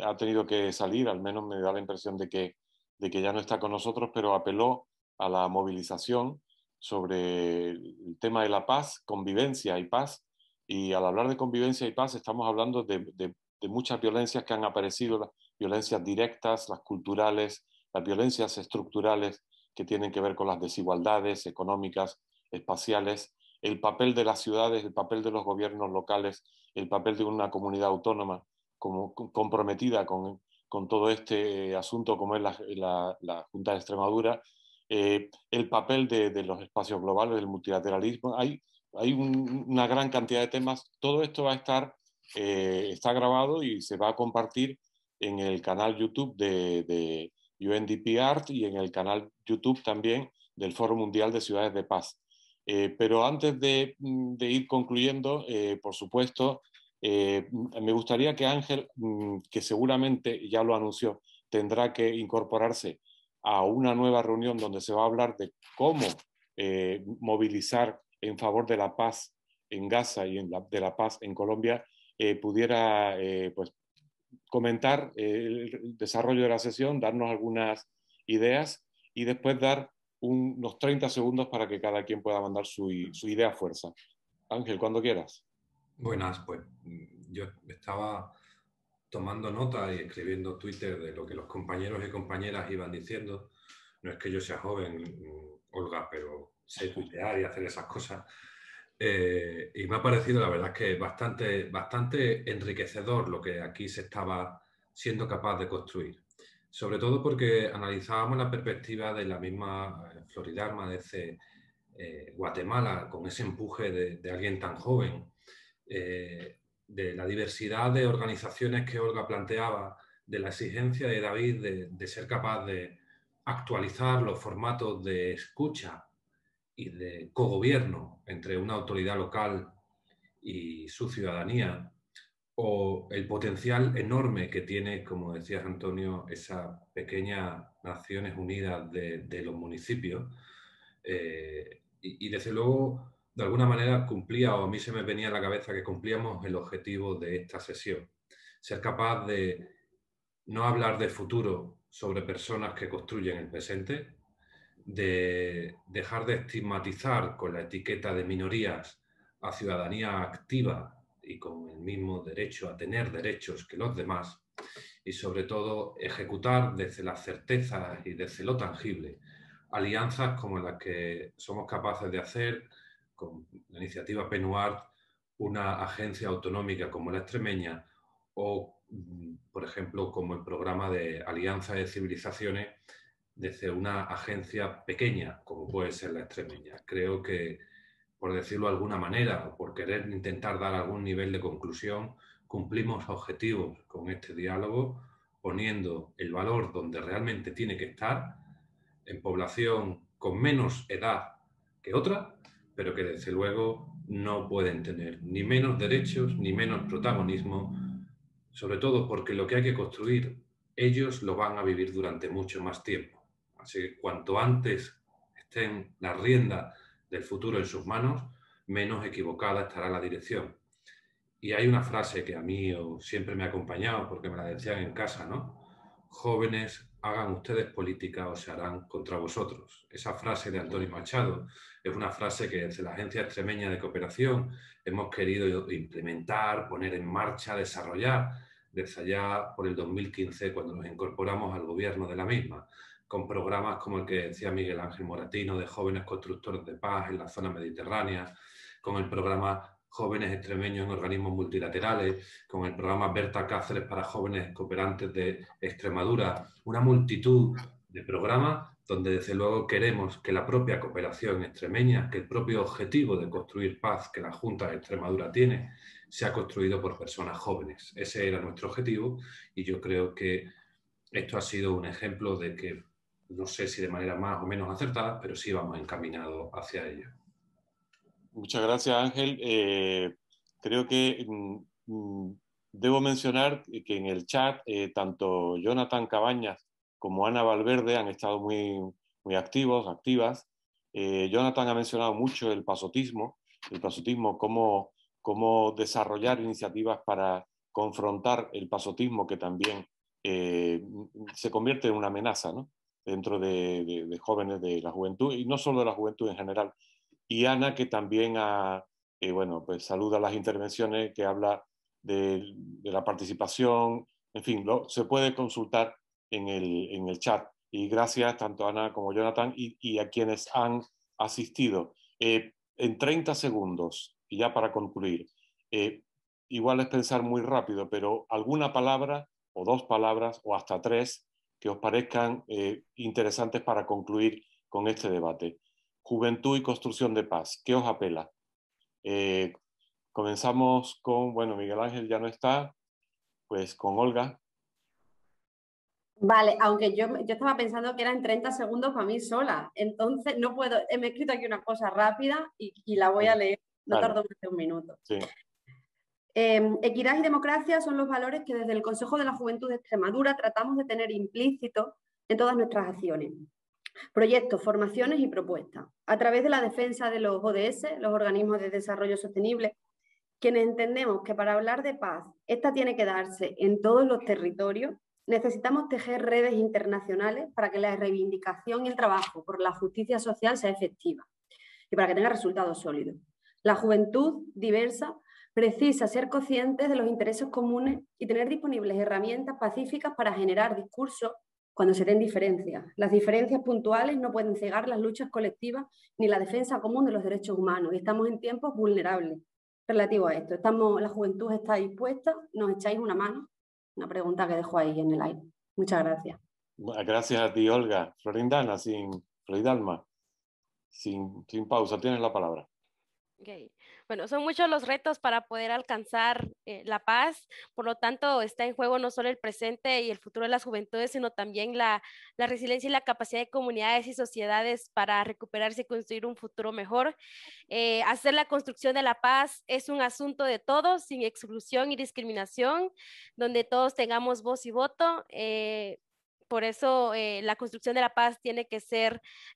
ha tenido que salir, al menos me da la impresión de que ya no está con nosotros, pero apeló a la movilización sobre el tema de la paz, convivencia y paz. Y al hablar de convivencia y paz estamos hablando de muchas violencias que han aparecido, las violencias directas, las culturales, las violencias estructurales que tienen que ver con las desigualdades económicas, espaciales, el papel de las ciudades, el papel de los gobiernos locales, el papel de una comunidad autónoma como comprometida con todo este asunto como es la Junta de Extremadura, el papel de los espacios globales, del multilateralismo. Hay una gran cantidad de temas. Todo esto va a estar, está grabado y se va a compartir en el canal YouTube de UNDP Art y en el canal YouTube también del Foro Mundial de Ciudades de Paz. Pero antes de ir concluyendo, por supuesto, me gustaría que Ángel, que seguramente ya lo anunció, tendrá que incorporarse a una nueva reunión donde se va a hablar de cómo movilizar en favor de la paz en Gaza y de la paz en Colombia, pudiera pues, comentar el desarrollo de la sesión, darnos algunas ideas y después dar unos 30 segundos para que cada quien pueda mandar su idea a fuerza. Ángel, cuando quieras. Buenas, pues yo estaba tomando nota y escribiendo Twitter de lo que los compañeros y compañeras iban diciendo. No es que yo sea joven, Olga, pero sé tuitear y hacer esas cosas. Y me ha parecido, la verdad, que bastante enriquecedor lo que aquí se estaba siendo capaz de construir. Sobre todo porque analizábamos la perspectiva de la misma Floridar Madece, Guatemala, con ese empuje de alguien tan joven, de la diversidad de organizaciones que Olga planteaba, de la exigencia de David de ser capaz de actualizar los formatos de escucha y de cogobierno entre una autoridad local y su ciudadanía, o el potencial enorme que tiene, como decías Antonio, esa pequeña Naciones Unidas de los municipios. Y desde luego, de alguna manera cumplía, o a mí se me venía a la cabeza que cumplíamos el objetivo de esta sesión. ser capaz de no hablar de futuro sobre personas que construyen el presente, de dejar de estigmatizar con la etiqueta de minorías a ciudadanía activa y con el mismo derecho a tener derechos que los demás, y sobre todo ejecutar desde las certezas y desde lo tangible alianzas como las que somos capaces de hacer con la iniciativa PNUART, una agencia autonómica como la extremeña o, por ejemplo, como el programa de Alianza de Civilizaciones desde una agencia pequeña como puede ser la extremeña. Creo que, por decirlo de alguna manera, o por querer intentar dar algún nivel de conclusión, cumplimos objetivos con este diálogo, poniendo el valor donde realmente tiene que estar, en población con menos edad que otra, pero que desde luego no pueden tener ni menos derechos ni menos protagonismo, sobre todo porque lo que hay que construir, ellos lo van a vivir durante mucho más tiempo. Así que cuanto antes estén las riendas del futuro en sus manos, menos equivocada estará la dirección. Y hay una frase que a mí siempre me ha acompañado porque me la decían en casa, ¿no? Jóvenes, hagan ustedes política o se harán contra vosotros. Esa frase de Antonio Machado es una frase que desde la Agencia Extremeña de Cooperación hemos querido implementar, poner en marcha, desarrollar desde allá por el 2015 cuando nos incorporamos al gobierno de la misma, con programas como el que decía Miguel Ángel Moratino de jóvenes constructores de paz en la zona mediterránea, con el programa Jóvenes Extremeños en Organismos Multilaterales, con el programa Berta Cáceres para Jóvenes Cooperantes de Extremadura, una multitud de programas donde desde luego queremos que la propia cooperación extremeña, que el propio objetivo de construir paz que la Junta de Extremadura tiene, sea construido por personas jóvenes. Ese era nuestro objetivo y yo creo que esto ha sido un ejemplo de que, no sé si de manera más o menos acertada, pero sí vamos encaminados hacia ello. Muchas gracias, Ángel. Creo que debo mencionar que en el chat tanto Jonathan Cabañas como Ana Valverde han estado muy activos, activas. Jonathan ha mencionado mucho el pasotismo, cómo desarrollar iniciativas para confrontar el pasotismo que también se convierte en una amenaza, ¿no? Dentro de jóvenes de la juventud, y no solo de la juventud en general. Y Ana, que también bueno, pues saluda las intervenciones, que habla de la participación, en fin, se puede consultar en el chat. Y gracias tanto a Ana como a Jonathan y a quienes han asistido. En 30 segundos, y ya para concluir, igual es pensar muy rápido, pero alguna palabra o dos palabras o hasta tres que os parezcan interesantes para concluir con este debate. Juventud y construcción de paz. ¿Qué os apela? Comenzamos con, bueno, Miguel Ángel ya no está, pues con Olga. Vale, aunque yo estaba pensando que era en 30 segundos para mí sola, entonces no puedo, me he escrito aquí una cosa rápida y la voy a leer, no tardo más de un minuto. Sí. Equidad y democracia son los valores que desde el Consejo de la Juventud de Extremadura tratamos de tener implícitos en todas nuestras acciones. Proyectos, formaciones y propuestas. A través de la defensa de los ODS, los organismos de desarrollo sostenible, quienes entendemos que para hablar de paz, esta tiene que darse en todos los territorios, necesitamos tejer redes internacionales para que la reivindicación y el trabajo por la justicia social sea efectiva y para que tenga resultados sólidos. La juventud diversa precisa ser consciente de los intereses comunes y tener disponibles herramientas pacíficas para generar discursos cuando se den diferencias. Las diferencias puntuales no pueden cegar las luchas colectivas ni la defensa común de los derechos humanos. Y estamos en tiempos vulnerables relativo a esto. La juventud está dispuesta, nos echáis una mano. Una pregunta que dejo ahí en el aire. Muchas gracias. Gracias a ti, Olga. Florindana, Floridalma, sin pausa, tienes la palabra. Okay. Bueno, son muchos los retos para poder alcanzar la paz, por lo tanto está en juego no solo el presente y el futuro de las juventudes, sino también la resiliencia y la capacidad de comunidades y sociedades para recuperarse y construir un futuro mejor. Hacer la construcción de la paz es un asunto de todos, sin exclusión y discriminación, donde todos tengamos voz y voto. Por eso la construcción de la paz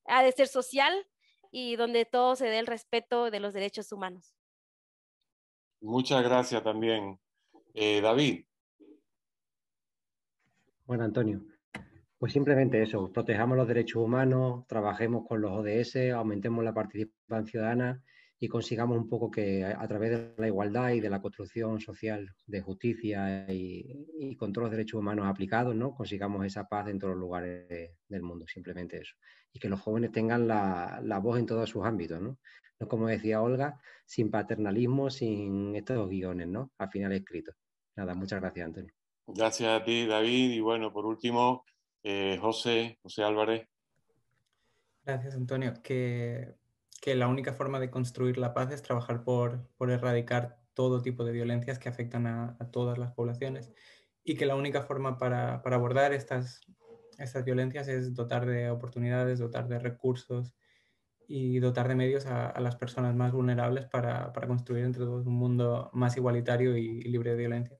ha de ser social, y donde todo se dé el respeto de los derechos humanos. Muchas gracias también. David. Bueno, Antonio, pues simplemente eso, protejamos los derechos humanos, trabajemos con los ODS, aumentemos la participación ciudadana y consigamos un poco que a través de la igualdad y de la construcción social de justicia y con todos los derechos humanos aplicados, ¿no? Consigamos esa paz en todos los lugares del mundo, simplemente eso. Y que los jóvenes tengan la voz en todos sus ámbitos, ¿no? No, como decía Olga, sin paternalismo, sin estos guiones, ¿no? Al final escritos. Nada, muchas gracias, Antonio. Gracias a ti, David. Y bueno, por último, José Álvarez. Gracias, Antonio. Que la única forma de construir la paz es trabajar por erradicar todo tipo de violencias que afectan a todas las poblaciones y que la única forma para abordar estas violencias es dotar de oportunidades, dotar de recursos y dotar de medios a las personas más vulnerables para construir entre todos un mundo más igualitario y libre de violencia.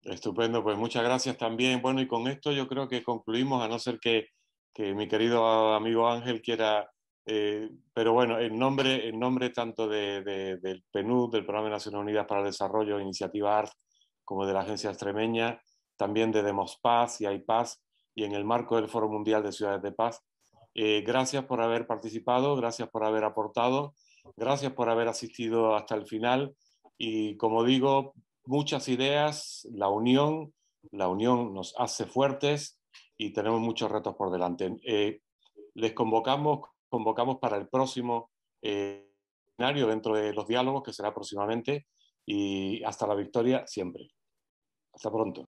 Estupendo, pues muchas gracias también. Bueno, y con esto yo creo que concluimos, a no ser que mi querido amigo Ángel quiera, pero bueno, en nombre tanto del PNUD, del Programa de Naciones Unidas para el Desarrollo, Iniciativa ART, como de la Agencia Extremeña, también de Demos Paz y Hay Paz, y en el marco del Foro Mundial de Ciudades de Paz. Gracias por haber participado, gracias por haber aportado, gracias por haber asistido hasta el final, y como digo, muchas ideas, la unión nos hace fuertes y tenemos muchos retos por delante. Les convocamos para el próximo escenario dentro de los diálogos, que será próximamente, y hasta la victoria siempre. Hasta pronto.